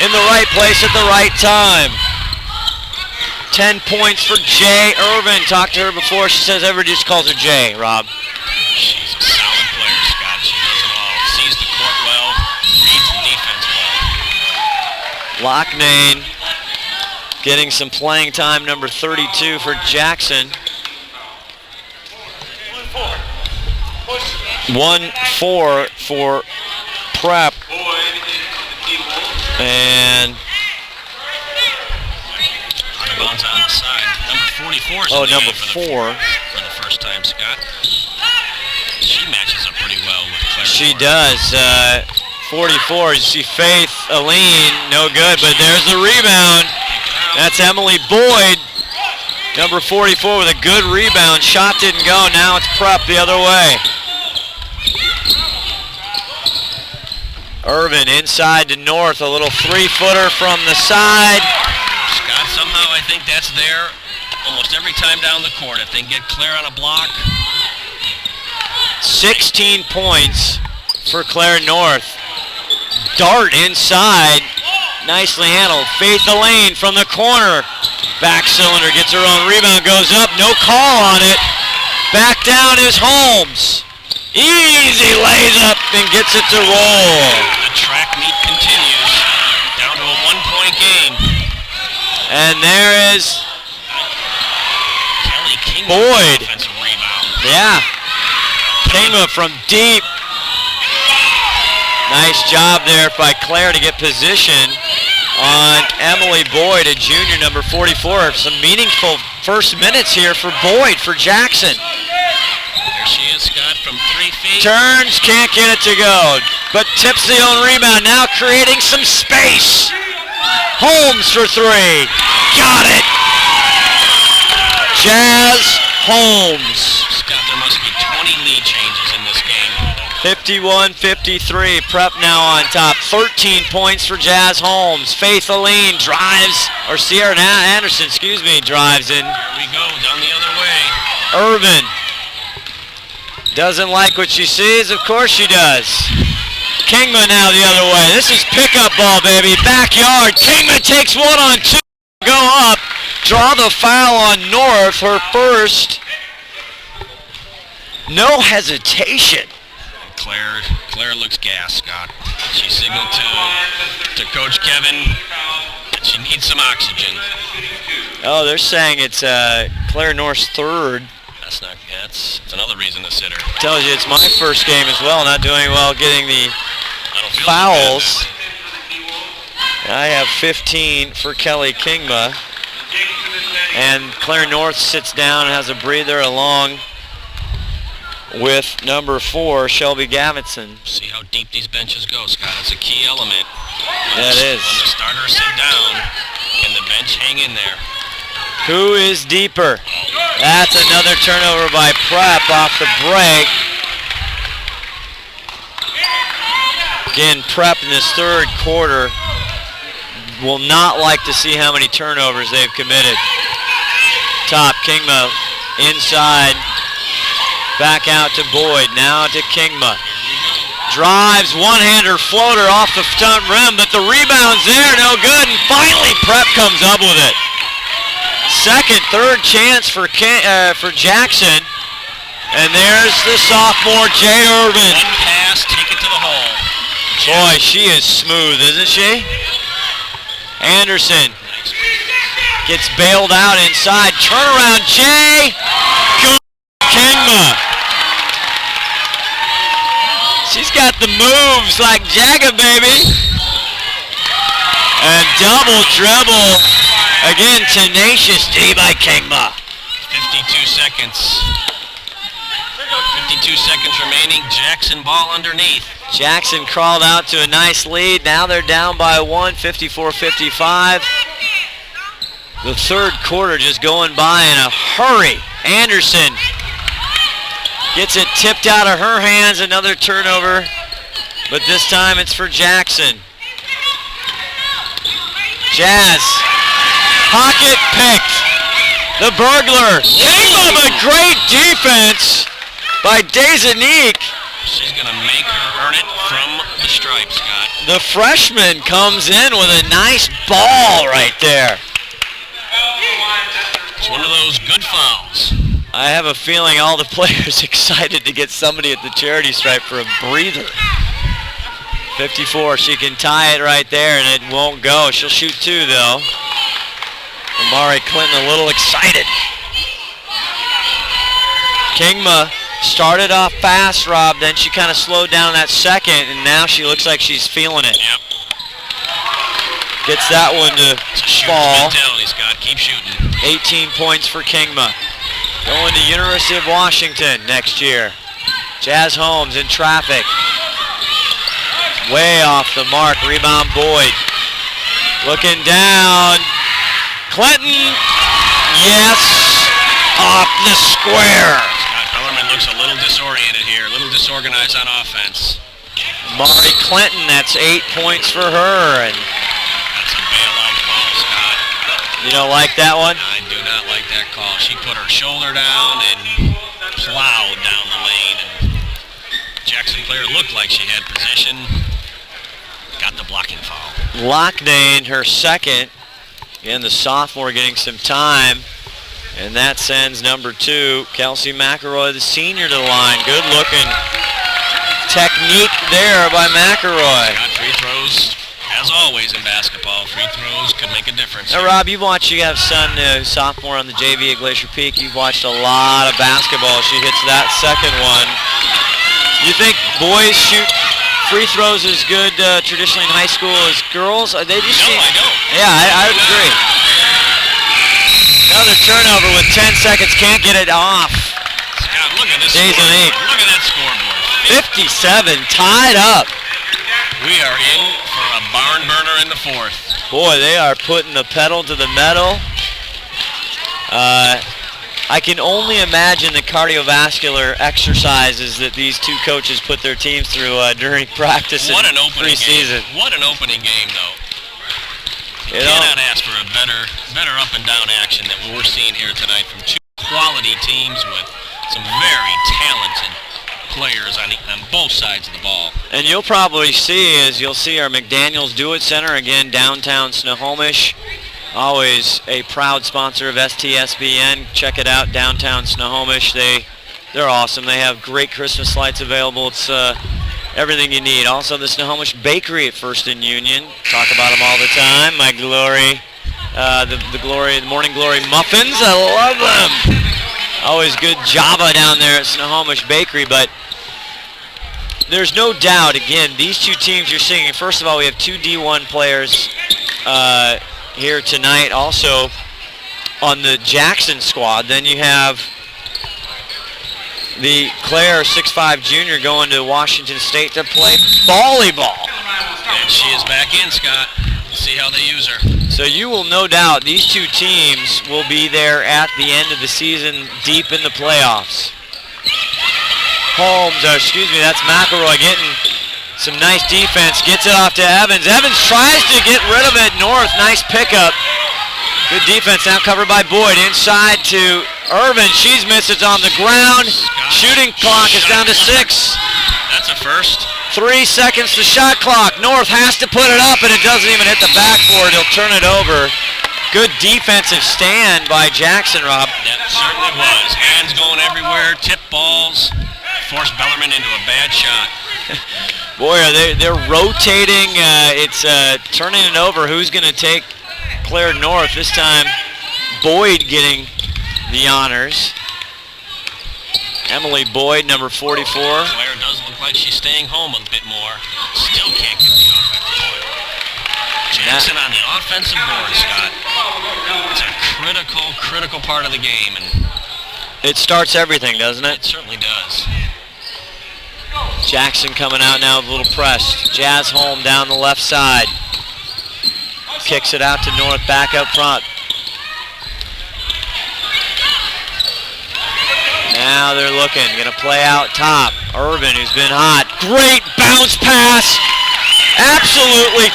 in the right place at the right time. 10 points for Jay Irvin. Talked to her before. She says everybody just calls her Jay, Rob. She's a solid player, Scott. She does it all. Sees the court well, reads the defense well. Locknane getting some playing time, number 32 for Jackson. 1-4 for Prep. And out of bounds on the side. Number 44 is in the number game 4. For the first time, Scott. She matches up pretty well with Claire. She does. 44, you see Faith Eileen, no good, but there's the rebound. That's Emily Boyd, number 44 with a good rebound. Shot didn't go, now it's Prep the other way. Irvin inside to North, a little three-footer from the side. Scott, somehow I think that's there almost every time down the court. If they can get Claire on a block. 16 points for Claire North. Dart inside, nicely handled. Faith Elaine from the corner. Back cylinder, gets her own rebound, goes up, no call on it. Back down is Holmes. Easy lays up and gets it to roll. The track meet continues. Down to a 1-point game. And there is Kelly Kingma. Boyd. Offensive rebound. Yeah. Kingma from deep. Nice job there by Claire to get position on Emily Boyd, a junior, number 44. Some meaningful first minutes here for Boyd, for Jackson. There she is, Scott, from 3 Turns, can't get it to go. But tips the own rebound, now creating some space. Holmes for three. Got it. Jazz Holmes. Scott, there must be 20 lead changes in this game. 51-53. Prep now on top. 13 points for Jazz Holmes. Faith Aline drives, or Sierra Anderson, drives in. Here we go, down the other way. Irvin doesn't like what she sees. Of course she does. Kingma now the other way. This is pickup ball, baby. Backyard. Kingma takes 1-on-2. Go up. Draw the foul on North. Her first. No hesitation. Claire looks gassed, Scott. She signaled to Coach Kevin that she needs some oxygen. Oh, they're saying it's Claire North's third. That's another reason to sit her. Tells you it's my first game as well. Not doing well getting the fouls. I have 15 for Kelly Kingma. And Claire North sits down and has a breather along with number 4, Shelby Gavinson. See how deep these benches go, Scott. It's a key element. That is. When the starters sit down, can the bench hang in there? Who is deeper? That's another turnover by Prep off the break. Again, Prep in this third quarter will not like to see how many turnovers they've committed. Top, Kingma inside. Back out to Boyd, now to Kingma. Drives, one-hander floater off the front rim, but the rebound's there, no good, and finally Prep comes up with it. Second, third chance for Jackson. And there's the sophomore, Jay Irvin. One pass, take it to the hole. Boy, she is smooth, isn't she? Anderson gets bailed out inside. Turnaround, Jay. Go Kingma. She's got the moves like Jagga, baby. And double dribble. Again, tenacious D by Kingma. 52 seconds. 52 seconds remaining. Jackson ball underneath. Jackson crawled out to a nice lead. Now they're down by 1, 54-55. The third quarter just going by in a hurry. Anderson gets it tipped out of her hands. Another turnover, but this time it's for Jackson. Jazz. Pocket picked. The burglar. Kingma, a great defense by Dezanique. She's going to make her earn it from the stripes, Scott. The freshman comes in with a nice ball right there. It's one of those good fouls. I have a feeling all the players excited to get somebody at the charity stripe for a breather. 54, she can tie it right there and it won't go. She'll shoot 2 though. Amari Clinton a little excited. Kingma started off fast, Rob, then she kind of slowed down that second, and now she looks like she's feeling it. Yep. Gets that one to fall. Mentality, Scott. Keep shooting. 18 points for Kingma. Going to University of Washington next year. Jazz Holmes in traffic. Way off the mark. Rebound Boyd. Looking down. Clinton. Yes. Off the square. Scott, Bellarmine looks a little disoriented here. A little disorganized on offense. Mari Clinton, that's 8 points for her. And that's a bailout call, Scott. You don't like that one? I do not like that call. She put her shoulder down and plowed down the lane. And Jackson player looked like she had position. Got the blocking foul. Lockdane, her second. Again, the sophomore getting some time. And that sends number 2, Kelsey McElroy, the senior, to the line. Good looking technique there by McElroy. Got free throws. As always in basketball, free throws could make a difference. Now, Rob, you have a son, sophomore on the JV at Glacier Peak. You've watched a lot of basketball. She hits that second one. You think boys shoot free throws as good traditionally in high school as girls? No, I don't. Yeah, I would agree. Another turnover with 10 seconds. Can't get it off. Scott, look at this. Dezanique. Look at that scoreboard. 57, tied up. We are in for a barn burner in the fourth. Boy, they are putting the pedal to the metal. I can only imagine the cardiovascular exercises that these two coaches put their teams through during practice What and an opening preseason. game. What an opening game, though. You Cannot know, ask for a better up and down action than we're seeing here tonight from two quality teams with some very talented players on both sides of the ball. and you'll probably see you'll see our McDaniels Do It Center again, downtown Snohomish. Always a proud sponsor of STSBN. Check it out, downtown Snohomish. They're awesome. They have great Christmas lights available. It's everything you need. Also, the Snohomish Bakery at First and Union. Talk about them all the time. My glory, the Morning Glory muffins. I love them. Always good Java down there at Snohomish Bakery. But there's no doubt, again, these two teams you're seeing. First of all, we have two D1 players here tonight. Also on the Jackson squad. Then you have the Claire 6'5" junior going to Washington State to play volleyball. And she is back in, Scott. See how they use her. So you will no doubt these two teams will be there at the end of the season, deep in the playoffs. That's McElroy getting some nice defense, gets it off to Evans. Evans tries to get rid of it. North, nice pickup. Good defense now covered by Boyd. Inside to Irvin. She's missed. It's on the ground. Shooting clock is down to 6. That's a first. 3 seconds to shot clock. North has to put it up, and it doesn't even hit the backboard. He'll turn it over. Good defensive stand by Jackson, Rob. That certainly was. Hands going everywhere, tip balls. Forced Bellarmine into a bad shot. Boy, they're rotating. It's turning it over. Who's going to take Claire North? This time, Boyd getting the honors. Emily Boyd, number 44. Claire does look like she's staying home a bit more. Still can't get the offensive board. Jackson on the offensive board, Scott. It's a critical part of the game, and it starts everything, doesn't it? It certainly does. Jackson coming out now with a little press. Jazz Holm down the left side. Kicks it out to North, back up front. Now they're looking, gonna play out top. Irvin, who's been hot. Great bounce pass. Absolutely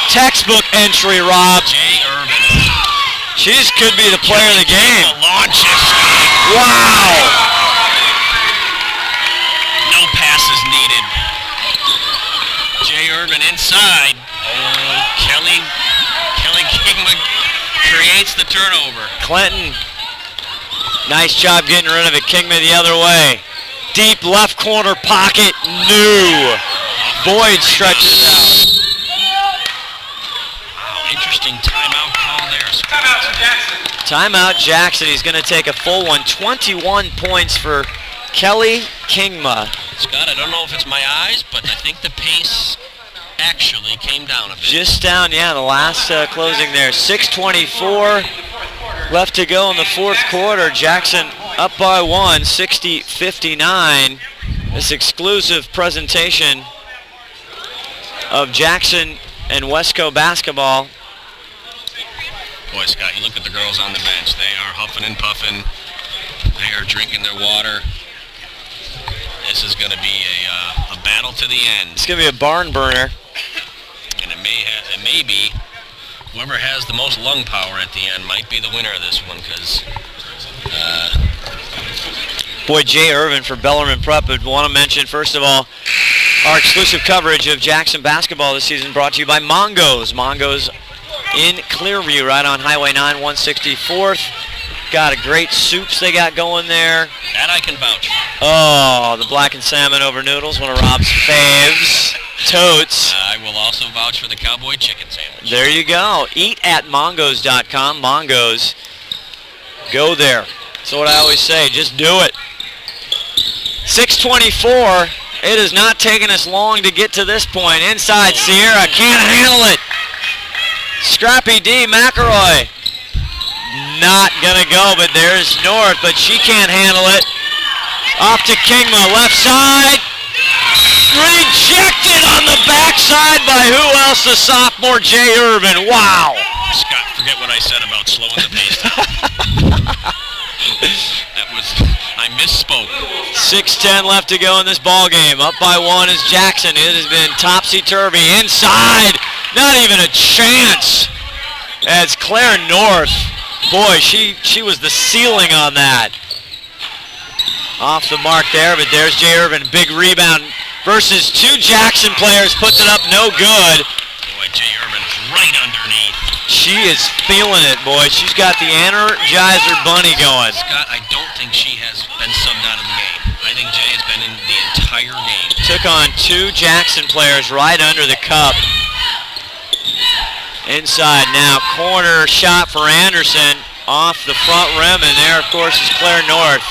textbook entry, Rob. Jay Irvin. She could be the player of the game. Launches. Wow. No passes needed. Jay Irvin inside. Oh, Kelly Kingman creates the turnover. Clinton. Nice job getting rid of it. Kingman the other way. Deep left corner pocket. New. Boyd stretches out. Wow, interesting timeout call there. Timeout Jackson. Timeout Jackson. He's going to take a full one. 21 points for Kelly Kingma. Scott, I don't know if it's my eyes, but I think the pace actually came down a bit. Just down, the last closing there. 6:24 left to go in the fourth quarter. Jackson up by 1, 60-59. This exclusive presentation of Jackson and Wesco basketball. Boy, Scott, you look at the girls on the bench. They are huffing and puffing. They are drinking their water. This is going to be a battle to the end. It's going to be a barn burner. And it may be whoever has the most lung power at the end might be the winner of this one, because boy, Jay Irvin for Bellarmine Prep. I want to mention, first of all, our exclusive coverage of Jackson basketball this season brought to you by Mongo's. Mongo's in Clearview, right on Highway 9, 164th. Got a great soups they got going there. That I can vouch for. Oh, the black and salmon over noodles, one of Rob's faves. Totes. I will also vouch for the cowboy chicken sandwich. There you go. Eat at mongos.com. Mongos. Go there. That's what I always say. Just do it. 6:24. It has not taken us long to get to this point. Inside, Sierra can't handle it. Scrappy D. McElroy. Not going to go, but there's North, but she can't handle it. Off to Kingma, left side. Rejected on the backside by who else? The sophomore, Jay Irvin. Wow. Scott, forget what I said about slowing the pace down. I misspoke. 6:10 left to go in this ball game. Up by 1 is Jackson. It has been topsy-turvy. Inside. Not even a chance. As Claire North, boy, she was the ceiling on that. Off the mark there, but there's Jay Irvin. Big rebound versus 2 Jackson players. Puts it up no good. Boy, Jay Irvin's right underneath. She is feeling it, boy. She's got the Energizer Bunny going. Scott, I don't think she has been subbed out of the game. I think Jay has been in the entire game. Took on 2 Jackson players right under the cup. Inside now, corner shot for Anderson off the front rim, and there, of course, is Claire North.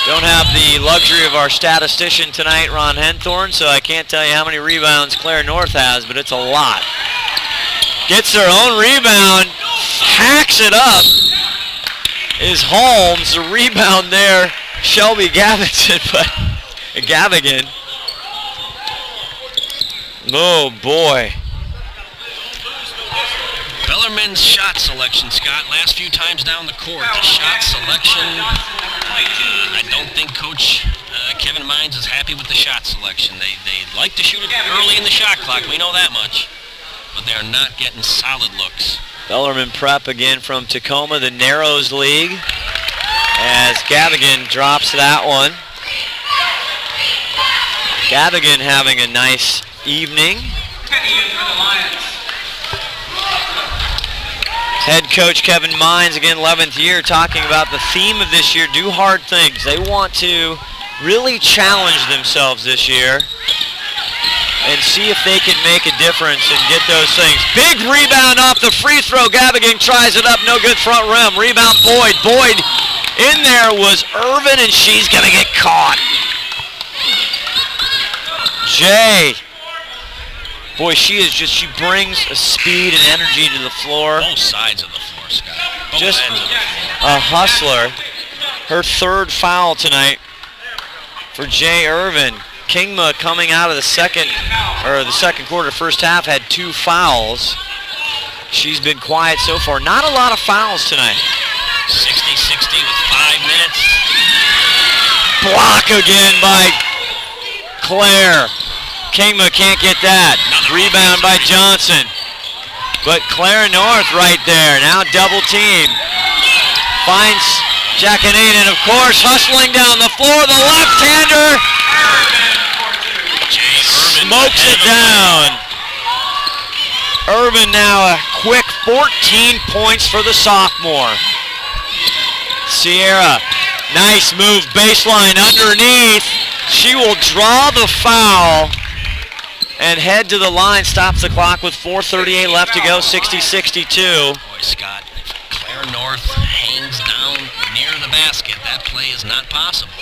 Don't have the luxury of our statistician tonight, Ron Henthorn, so I can't tell you how many rebounds Claire North has, but it's a lot. Gets her own rebound, hacks it up, is Holmes. The rebound there, Shelby Gavigan, but Gavigan. Oh, boy. Bellarmine's shot selection, Scott. Last few times down the court, the shot selection. I don't think Coach Kevin Mines is happy with the shot selection. They like to shoot it early in the shot clock. We know that much. But they're not getting solid looks. Bellarmine prep again from Tacoma, the Narrows League, as Gavigan drops that one. Gavigan having a nice evening. Head coach Kevin Mines, again 11th year, talking about the theme of this year, do hard things. They want to really challenge themselves this year and see if they can make a difference and get those things. Big rebound off the free throw. Gavigan tries it up, no good front rim. Rebound Boyd. Boyd in there was Irvin, and she's going to get caught. Jay. Boy, she brings a speed and energy to the floor. Both sides of the floor, Scott. Both just ends of the floor. A hustler. Her 3rd foul tonight for Jay Irvin. Kingma coming out of the second quarter, first half, had 2 fouls. She's been quiet so far. Not a lot of fouls tonight. 60-60 with 5 minutes. Block again by Claire. Kingma can't get that. Rebound by Johnson. But Claire North right there. Now double team. Finds Jackanainen, of course, hustling down the floor. The left-hander smokes it down. Irvin now a quick 14 points for the sophomore. Sierra, nice move, baseline underneath. She will draw the foul and head to the line, stops the clock with 4:38 left to go, 60-62. Boy, Scott, if Claire North hangs down near the basket, that play is not possible.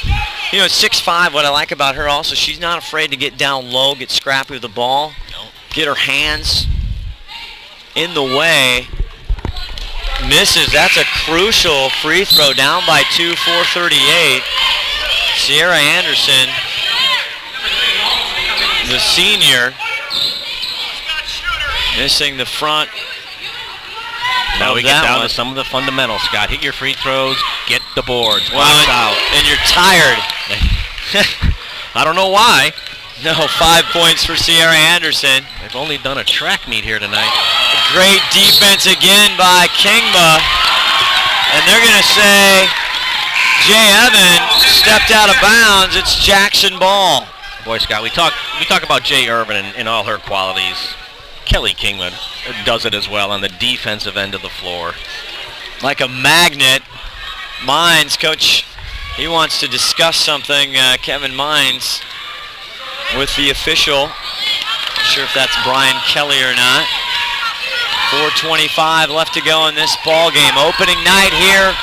You know, 6'5", what I like about her also, she's not afraid to get down low, get scrappy with the ball, get her hands in the way. Misses. That's a crucial free throw, down by 2, 4:38. Sierra Anderson, the senior, missing the front. Now we get down to some of the fundamentals, Scott. Hit your free throws, get the boards, well, box out. And you're tired. I don't know why. No, 5 points for Sierra Anderson. They've only done a track meet here tonight. Great defense again by Kingma. And they're going to say Jay Evan stepped out of bounds. It's Jackson ball. Boy, Scott, we talk about Jay Irvin and all her qualities. Kelly Kingman does it as well on the defensive end of the floor. Like a magnet. Mines, coach, he wants to discuss something, Kevin Mines, with the official. Not sure if that's Brian Kelly or not. 4:25 left to go in this ball game. Opening night here.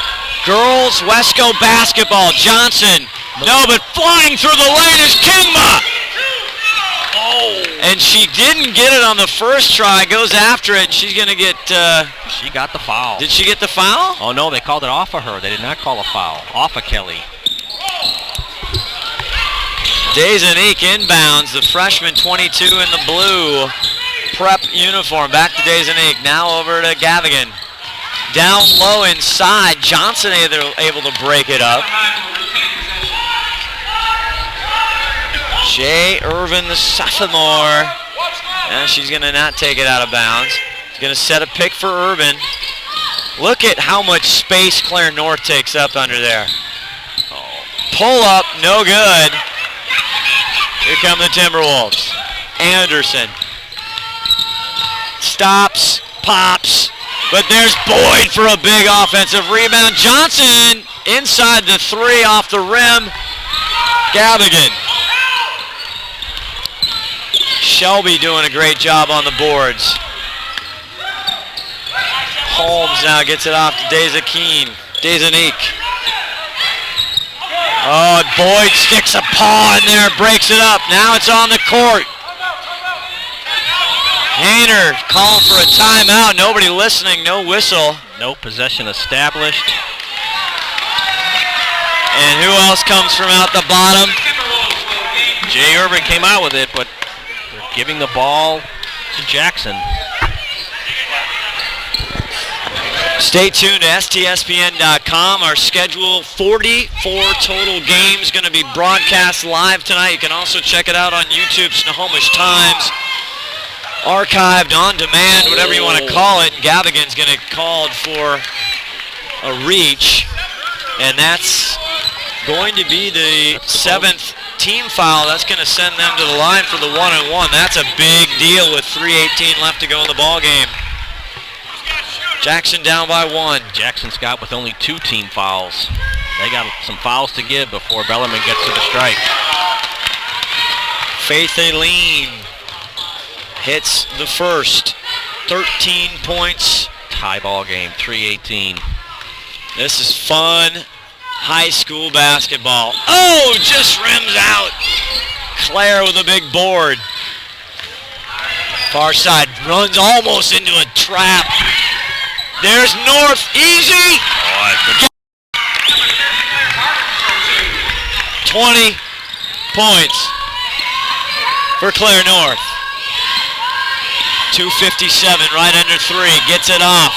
Girls Wesco basketball. Johnson. No, but flying through the lane is Kingma. Oh. And she didn't get it on the first try. Goes after it. She's going to get... she got the foul. Did she get the foul? Oh, no, they called it off of her. They did not call a foul. Off of Kelly. Dezanique inbounds, the freshman 22 in the blue prep uniform. Back to Dezanique, now over to Gavigan. Down low inside, Johnson able to break it up. Jay Irvin, the sophomore. And she's going to not take it out of bounds. She's going to set a pick for Irvin. Look at how much space Claire North takes up under there. Pull up, no good. Here come the Timberwolves. Anderson. Stops, pops, but there's Boyd for a big offensive rebound. Johnson inside the three off the rim. Gavigan. Shelby doing a great job on the boards. Holmes now gets it off to Dezanique. Oh, Boyd sticks a paw in there, breaks it up. Now it's on the court. Hayner calling for a timeout. Nobody listening, no whistle. No possession established. And who else comes from out the bottom? Jay Irvin came out with it, but they're giving the ball to Jackson. Stay tuned to STSPN.com. Our schedule, 44 total games, going to be broadcast live tonight. You can also check it out on YouTube, Snohomish Times. Archived, on demand, whatever you want to call it. Gavigan's going to call for a reach. And that's going to be the 7th team foul. That's going to send them to the line for the 1-and-1. That's a big deal with 3:18 left to go in the ball game. Jackson down by 1. Jackson Scott with only 2 team fouls. They got some fouls to give before Bellarmine gets to the strike. Faith Aileen hits the first. 13 points. Tie ball game, 3:18. This is fun high school basketball. Oh, just rims out. Claire with a big board. Far side runs almost into a trap. There's North, easy. 20 points for Claire North. 2:57, right under 3, gets it off.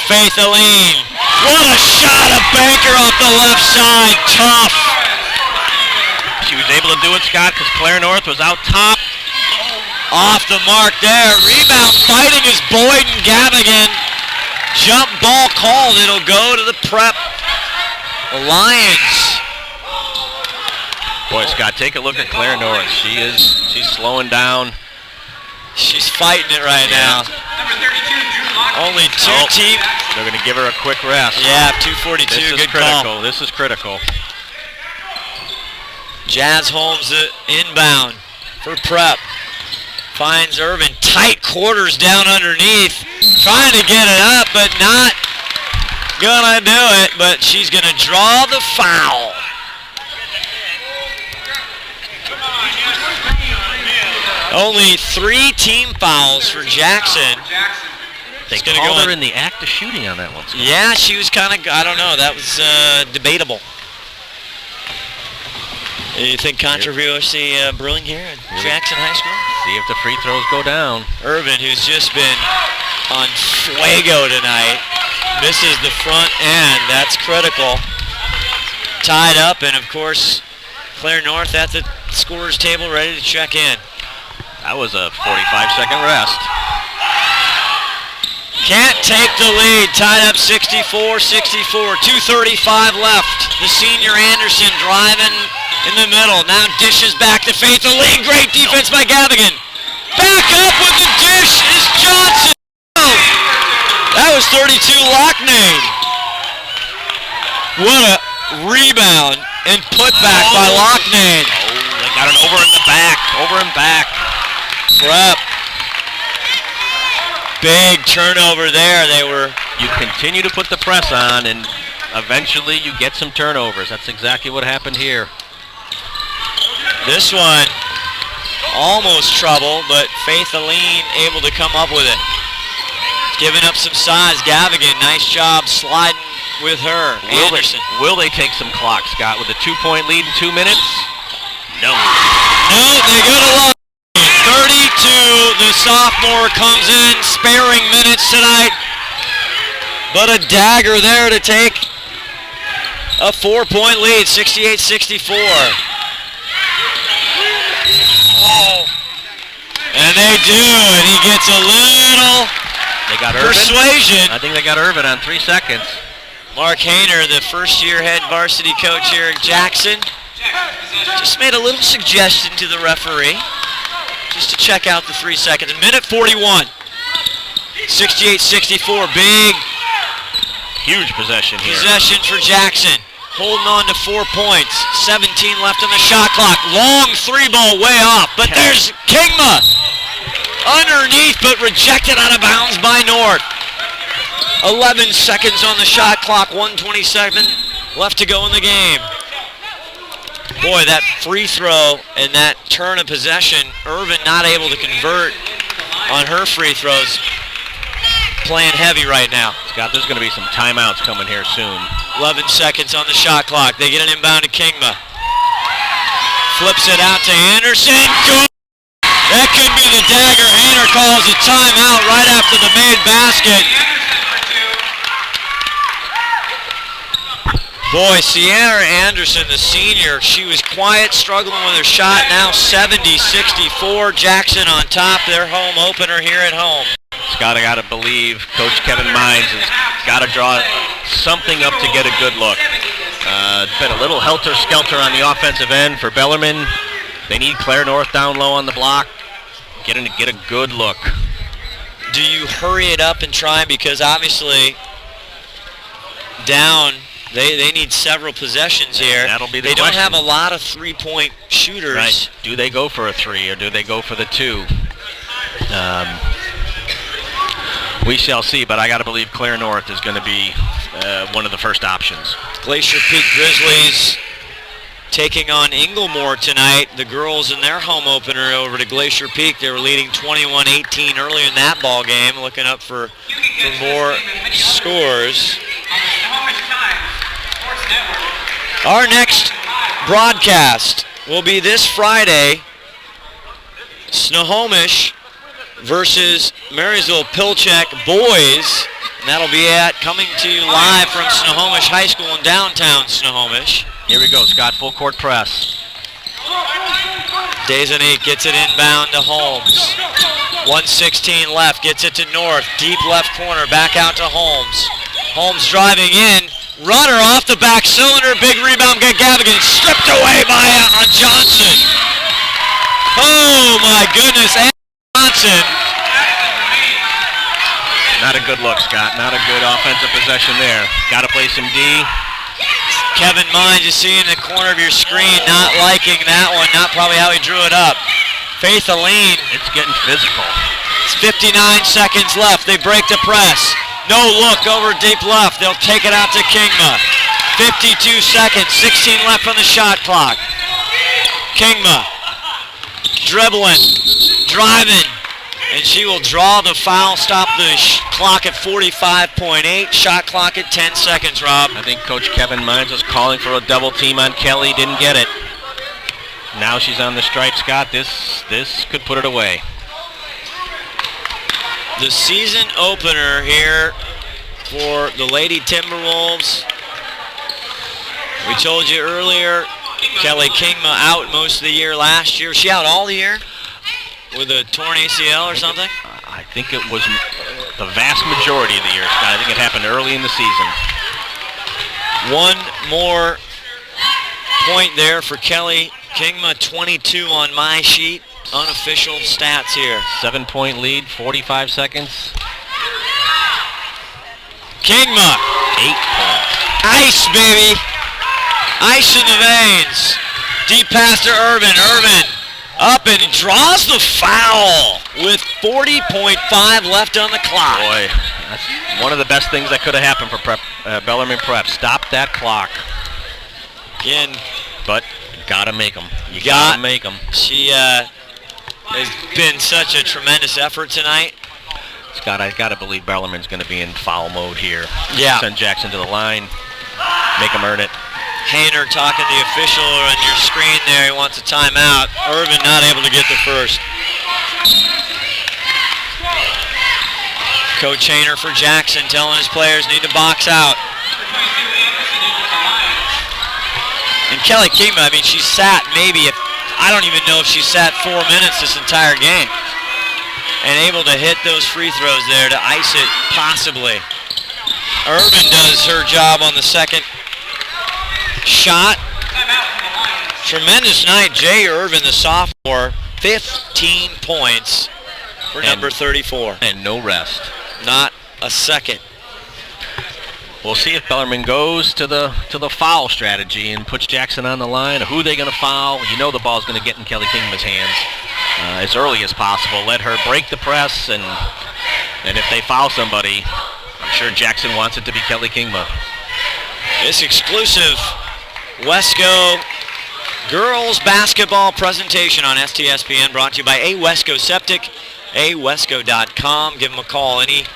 Faith Aileen, what a shot, a banker off the left side, tough. She was able to do it, Scott, because Claire North was out top. Off the mark there, rebound fighting is Boyd and Gavigan. Jump ball called. It'll go to the prep. The Lions. Boy, Scott, take a look at Claire North. She's slowing down. She's fighting it right now. Only 2 teams. They're going to give her a quick rest. Yeah, 2:42. Good critical. call. This is critical. Jazz Holmes the inbound for prep. Finds Irvin, tight quarters down underneath, trying to get it up, but not gonna do it, but she's gonna draw the foul. Only 3 team fouls for Jackson. They called her in the act of shooting on that one. Yeah, she was kind of, I don't know, that was debatable. You think controversy brewing here at Jackson High School? See if the free throws go down. Irvin, who's just been on fuego tonight, misses the front end. That's critical. Tied up, and of course, Claire North at the scorer's table ready to check in. That was a 45-second rest. Can't take the lead. Tied up 64-64. 2:35 left. The senior Anderson driving in the middle. Now dishes back to Faith Aileen. Great defense by Gavigan. Back up with the dish is Johnson. That was 32 Locknane. What a rebound and put back by Locknane. Oh, they got it over in the back. Over and back. Prep. Big turnover there. You continue to put the press on, and eventually you get some turnovers. That's exactly what happened here. This one, almost trouble, but Faith Aileen able to come up with it. Giving up some size. Gavigan, nice job sliding with her. Anderson. Will they take some clock, Scott, with a 2-point lead in 2 minutes? No. No, they go to line. 32, the sophomore comes in, sparing minutes tonight. But a dagger there to take a 4-point lead, 68-64. Oh. And they do, and he gets a little persuasion. I think they got Irvin on 3 seconds. Mark Hayner, the first-year head varsity coach here in Jackson, just made a little suggestion to the referee just to check out the 3 seconds. Minute 41, 68-64, big huge possession here. Possession for Jackson, holding on to 4 points, 17 left on the shot clock. Long three ball way off, but there's Kingma underneath, but rejected out of bounds by North. 11 seconds on the shot clock, 1:27 left to go in the game. Boy, that free throw and that turn of possession, Irvin not able to convert on her free throws. Playing heavy right now. Scott, there's going to be some timeouts coming here soon. 11 seconds on the shot clock. They get an inbound to Kingma. Flips it out to Anderson. Good. That could be the dagger. Hayner calls a timeout right after the made basket. Boy, Sienna Anderson, the senior, she was quiet, struggling with her shot. Now 70-64. Jackson on top. Their home opener here at home. Scott, I got to believe Coach Kevin Mines has got to draw something up to get a good look. It's been a little helter-skelter on the offensive end for Bellarmine. They need Claire North down low on the block. Get a good look. Do you hurry it up and try? Because obviously down, they need several possessions here. That'll be the question. They don't have a lot of three-point shooters. Right. Do they go for a 3 or do they go for the 2? We shall see, but I got to believe Claire North is going to be one of the first options. Glacier Peak Grizzlies taking on Inglemore tonight. The girls in their home opener over to Glacier Peak. They were leading 21-18 earlier in that ball game, looking up for more scores. Our next broadcast will be this Friday, Snohomish versus Marysville-Pilchuck boys. And that'll be coming to you live from Snohomish High School in downtown Snohomish. Here we go, Scott, full court press. Desanik gets it inbound to Holmes. 1:16 left, gets it to North. Deep left corner, back out to Holmes. Holmes driving in. Runner off the back cylinder. Big rebound, get Gavigan. Stripped away by Johnson. Oh my goodness, Johnson. Not a good look, Scott. Not a good offensive possession there. Got to play some D. Kevin Mines, you see in the corner of your screen, not liking that one. Not probably how he drew it up. Faith Aline. It's getting physical. It's 59 seconds left. They break the press. No look over deep left. They'll take it out to Kingma. 52 seconds. 16 left on the shot clock. Kingma dribbling, driving. And she will draw the foul, stop the clock at 45.8, shot clock at 10 seconds, Rob. I think Coach Kevin Mines was calling for a double team on Kelly, didn't get it. Now she's on the stripe, Scott. This could put it away. The season opener here for the Lady Timberwolves. We told you earlier, Kelly Kingma out most of the year last year. Was she out all the year? With a torn ACL or something? I think it was the vast majority of the year, Scott. I think it happened early in the season. One more point there for Kelly Kingma, 22 on my sheet. Unofficial stats here. 7-point lead, 45 seconds. Kingma. 8 points. Ice, baby. Ice in the veins. Deep pass to Irvin. Irvin up and draws the foul with 40.5 left on the clock. Boy, that's one of the best things that could have happened for Bellarmine Prep. Stop that clock. Again, but gotta make them. You gotta make them. She has been such a tremendous effort tonight. Scott, I gotta believe Bellarmine's gonna be in foul mode here. Yeah. Send Jackson to the line, make him earn it. Hayner talking to the official on your screen there. He wants a timeout. Irvin not able to get the first. Coach Hayner for Jackson telling his players need to box out. And Kelly Kingma, I mean, she sat I don't even know if she sat 4 minutes this entire game. And able to hit those free throws there to ice it, possibly. Irvin does her job on the second shot. Tremendous night. Jay Irvin, the sophomore, 15 points for number 34. And no rest. Not a second. We'll see if Bellarmine goes to the foul strategy and puts Jackson on the line. Who they going to foul? You know the ball's going to get in Kelly Kingma's hands as early as possible. Let her break the press, and if they foul somebody, I'm sure Jackson wants it to be Kelly Kingma. This exclusive Wesco girls basketball presentation on STSPN brought to you by A. Wesco Septic, awesco.com. Give them a call. Any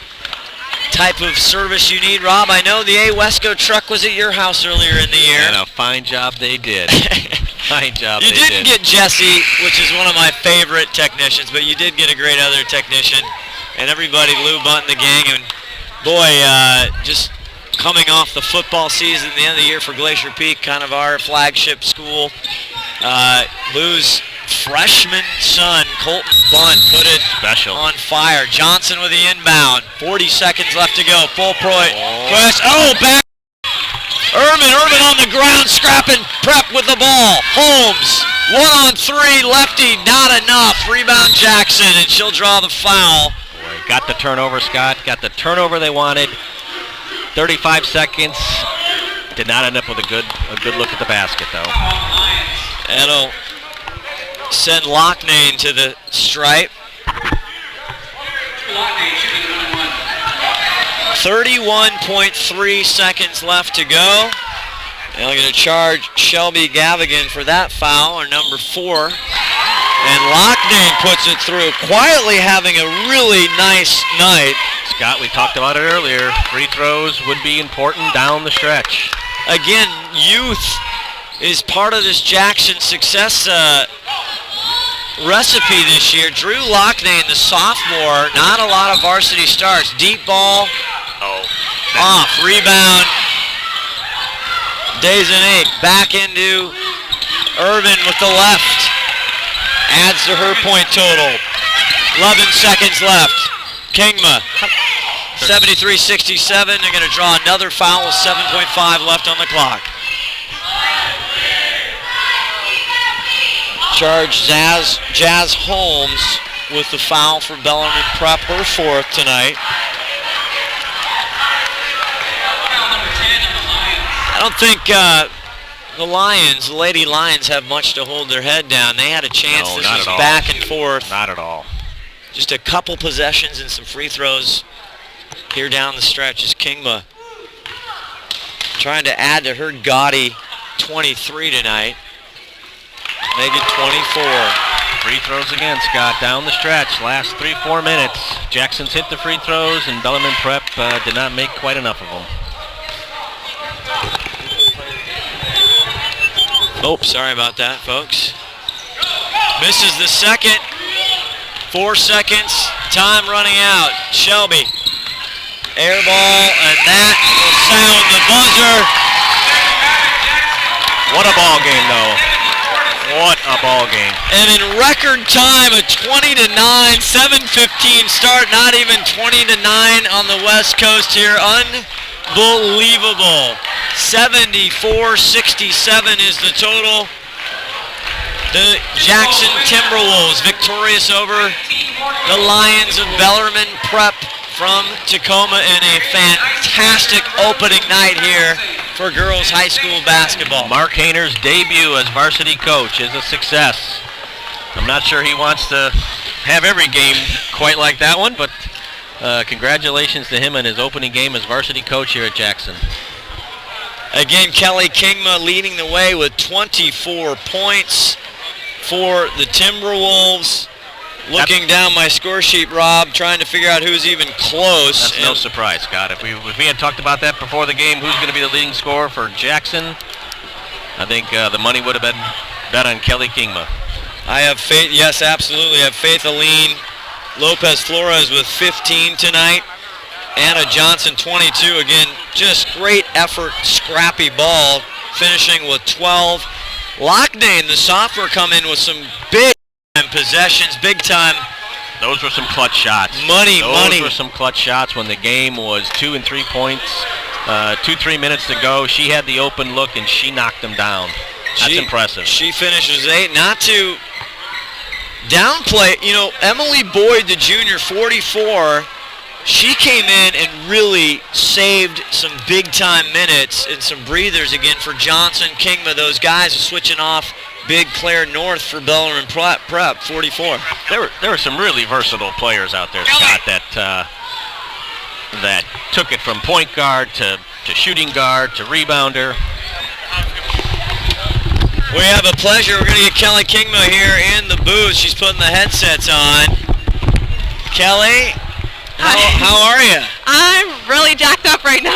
type of service you need. Rob, I know the A. Wesco truck was at your house earlier in the year. And a fine job they did. Fine job you they did. didn't get Jesse, which is one of my favorite technicians, but you did get a great other technician. And everybody, Lou Bunt and the gang, and boy, just coming off the football season at the end of the year for Glacier Peak, kind of our flagship school. Lou's freshman son, Colton Bunt, put it on fire. Johnson with the inbound. 40 seconds left to go. Full point. Press. Oh, back. Irvin on the ground, scrapping. Prep with the ball. Holmes, 1-on-3, lefty, not enough. Rebound Jackson, and she'll draw the foul. Boy, got the turnover, Scott. Got the turnover they wanted. 35 seconds. Did not end up with a good look at the basket, though. That'll send Locknane to the stripe. 31.3 seconds left to go. They're going to charge Shelby Gavigan for that foul, or number 4. And Locknane puts it through, quietly having a really nice night. Scott, we talked about it earlier. Free throws would be important down the stretch. Again, youth is part of this Jackson success recipe this year. Drew Locknane, the sophomore, not a lot of varsity starts. Deep ball, off, rebound. Days-and-8, back into Irvin with the left. Adds to her point total. 11 seconds left. Kingma, 73-67. They're going to draw another foul with 7.5 left on the clock. Charge Jazz Holmes with the foul for Bellarmine Prep, her 4th tonight. I don't think the Lady Lions, have much to hold their head down. They had a chance. No, this was back and forth. Not at all. Just a couple possessions and some free throws here down the stretch as Kingma trying to add to her gaudy 23 tonight. Make it 24. Free throws again, Scott, down the stretch. Last 3-4 minutes. Jackson's hit the free throws, and Bellarmine Prep did not make quite enough of them. Oh, sorry about that, folks. Misses the second. 4 seconds. Time running out. Shelby. Air ball, and that will sound the buzzer. What a ball game, though. What a ball game. And in record time, a 20-9, 7:15 start, not even 20-9 on the West Coast here. Unbelievable. 74-67 is the total. The Jackson Timberwolves victorious over the Lions of Bellarmine Prep from Tacoma in a fantastic opening night here for girls high school basketball. Mark Hayner's debut as varsity coach is a success. I'm not sure he wants to have every game quite like that one, but congratulations to him in his opening game as varsity coach here at Jackson. Again, Kelly Kingma leading the way with 24 points for the Timberwolves. Looking down my score sheet, Rob, trying to figure out who's even close. That's no surprise, Scott. If we had talked about that before the game, who's going to be the leading scorer for Jackson, I think the money would have been bet on Kelly Kingma. I have faith. Yes, absolutely. I have faith. Aline Lopez Flores with 15 tonight. Anna Johnson 22. Again, just great effort, scrappy ball, finishing with 12. Locknane, the sophomore, come in with some big time possessions, big time. Those were some clutch shots. Money. Those were some clutch shots when the game was 2 and 3 points. 2-3 minutes to go. She had the open look and she knocked them down. That's impressive. She finishes 8. Not to downplay, Emily Boyd, the junior, 44. She came in and really saved some big-time minutes and some breathers again for Johnson, Kingma. Those guys are switching off. Big Claire North for Bellarmine Prep, 44. There were some really versatile players out there, Scott, that took it from point guard to shooting guard to rebounder. We have a pleasure. We're going to get Kelly Kingma here in the booth. She's putting the headsets on. Kelly, how are you? I'm really jacked up right now.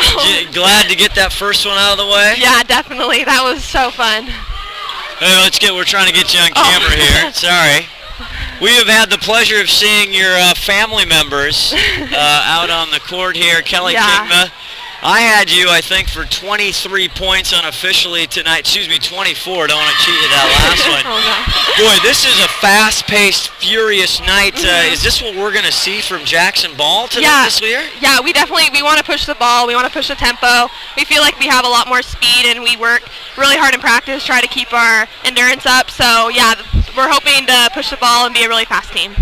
Glad to get that first one out of the way? Yeah, definitely. That was so fun. Hey, we're trying to get you on camera here. Sorry. We have had the pleasure of seeing your family members out on the court here. Kelly Kingma, I had you, I think, for 23 points unofficially tonight. 24. Don't want to cheat you that last one. Oh, no. Boy, this is a fast-paced, furious night. Is this what we're going to see from Jackson Ball tonight this year? Yeah, we want to push the ball. We want to push the tempo. We feel like we have a lot more speed, and we work really hard in practice, try to keep our endurance up. So, yeah, we're hoping to push the ball and be a really fast team.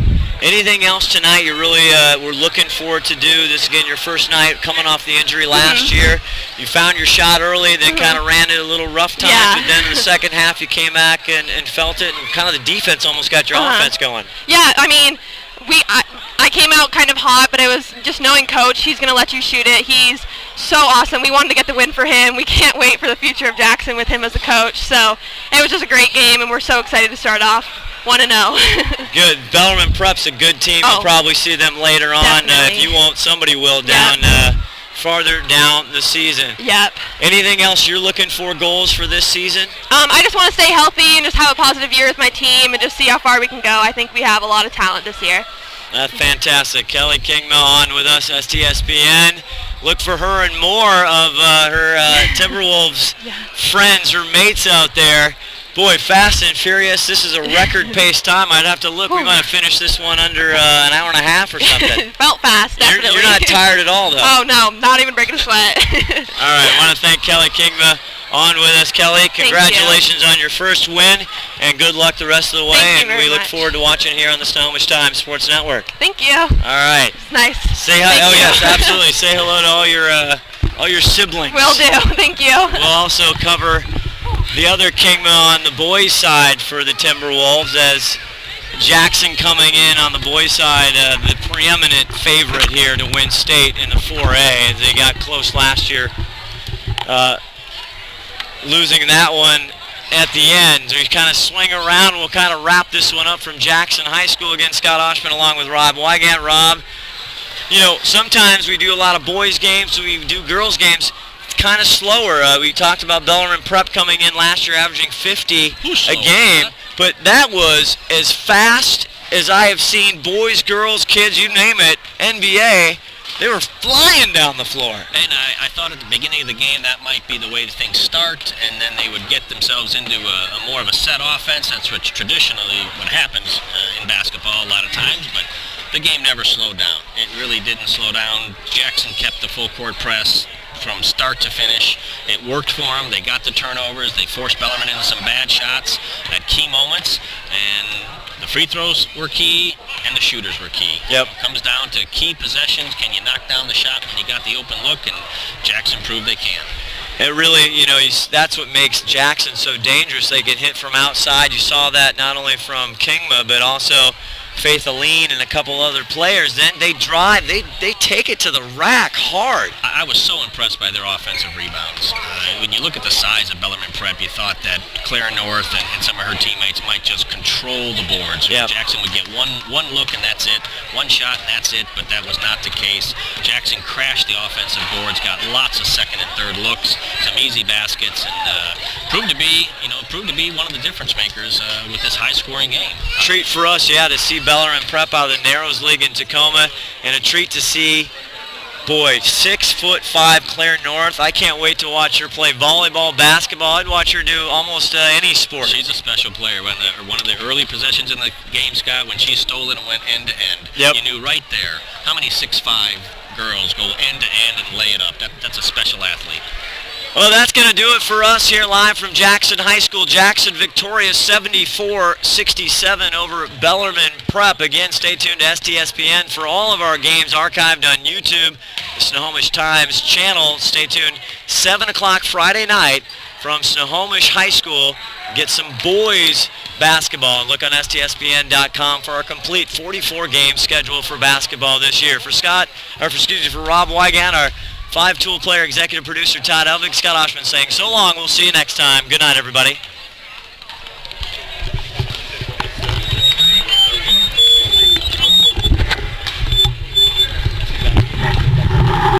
Anything else tonight you really were looking forward to do? This, again, your first night coming off the injury last year. You found your shot early, then kind of ran it a little rough time, but then in the second half you came back and felt it, and kind of the defense almost got your offense going. Yeah, I mean, I came out kind of hot, but it was just knowing Coach, he's going to let you shoot it. He's so awesome. We wanted to get the win for him. We can't wait for the future of Jackson with him as a coach. So it was just a great game, and we're so excited to start off 1-0. Good. Bellarmine Prep's a good team. You'll probably see them later on. If you won't, somebody will down farther down the season. Yep. Anything else you're looking for, goals for this season? I just want to stay healthy and just have a positive year with my team and just see how far we can go. I think we have a lot of talent this year. That's fantastic. Kelly Kingma on with us, STSBN. Look for her and more of her Timberwolves friends, her mates out there. Boy, fast and furious. This is a record-paced time. I'd have to look. We might have finished this one under an hour and a half or something. Felt fast, definitely. You're not tired at all, though. Oh, no, not even breaking a sweat. All right, I want to thank Kelly Kingma on with us. Kelly, congratulations on your first win, and good luck the rest of the way. And we look forward to watching here on the Snohomish Times Sports Network. Thank you. All right. It's nice. Say hi. Oh, yes, absolutely. Say hello to all your siblings. Will do. Thank you. We'll also cover the other Kingma on the boys' side for the Timberwolves, as Jackson coming in on the boys' side, the preeminent favorite here to win state in the 4A. They got close last year, losing that one at the end. So we kind of swing around. We'll kind of wrap this one up from Jackson High School. Again, Scott Oshman along with Rob Wygant. Rob, sometimes we do a lot of boys' games, so we do girls' games. Kind of slower. We talked about Bellarmine Prep coming in last year averaging 50 a game, but that was as fast as I have seen boys, girls, kids, you name it, NBA. They were flying down the floor. And I thought at the beginning of the game that might be the way things start, and then they would get themselves into a more of a set offense. That's what traditionally what happens in basketball a lot of times, but the game never slowed down. It really didn't slow down. Jackson kept the full court press from start to finish. It worked for them. They got the turnovers. They forced Bellarmine into some bad shots at key moments, and the free throws were key, and the shooters were key. Yep. It comes down to key possessions. Can you knock down the shot when you got the open look? And Jackson proved they can. It really, that's what makes Jackson so dangerous. They get hit from outside. You saw that not only from Kingma, but also Faith Aline and a couple other players. Then they drive. They take it to the rack hard. I was so impressed by their offensive rebounds. When you look at the size of Bellarmine Prep, you thought that Claire North and some of her teammates might just control the boards. Yep. Jackson would get one look and that's it, one shot and that's it, but that was not the case. Jackson crashed the offensive boards, got lots of second and third looks, some easy baskets, and proved to be one of the difference makers with this high-scoring game. Treat for us, yeah, to see Bellarmine Prep out of the Narrows League in Tacoma, and a treat to see, boy, 6'5" Claire North. I can't wait to watch her play volleyball, basketball. I'd watch her do almost any sport. She's a special player. One of the early possessions in the game, Scott, when she stole it and went end to end, Yep. You knew right there how many 6'5" girls go end to end and lay it up. That's a special athlete. Well, that's going to do it for us here live from Jackson High School. Jackson victorious 74-67 over Bellarmine Prep. Again, stay tuned to STSPN for all of our games archived on YouTube, the Snohomish Times channel. Stay tuned 7 o'clock Friday night from Snohomish High School. Get some boys basketball and look on STSPN.com for our complete 44-game schedule for basketball this year. For Rob Wygant, our 5-tool player, executive producer Todd Elvig, Scott Oshman saying so long. We'll see you next time. Good night, everybody.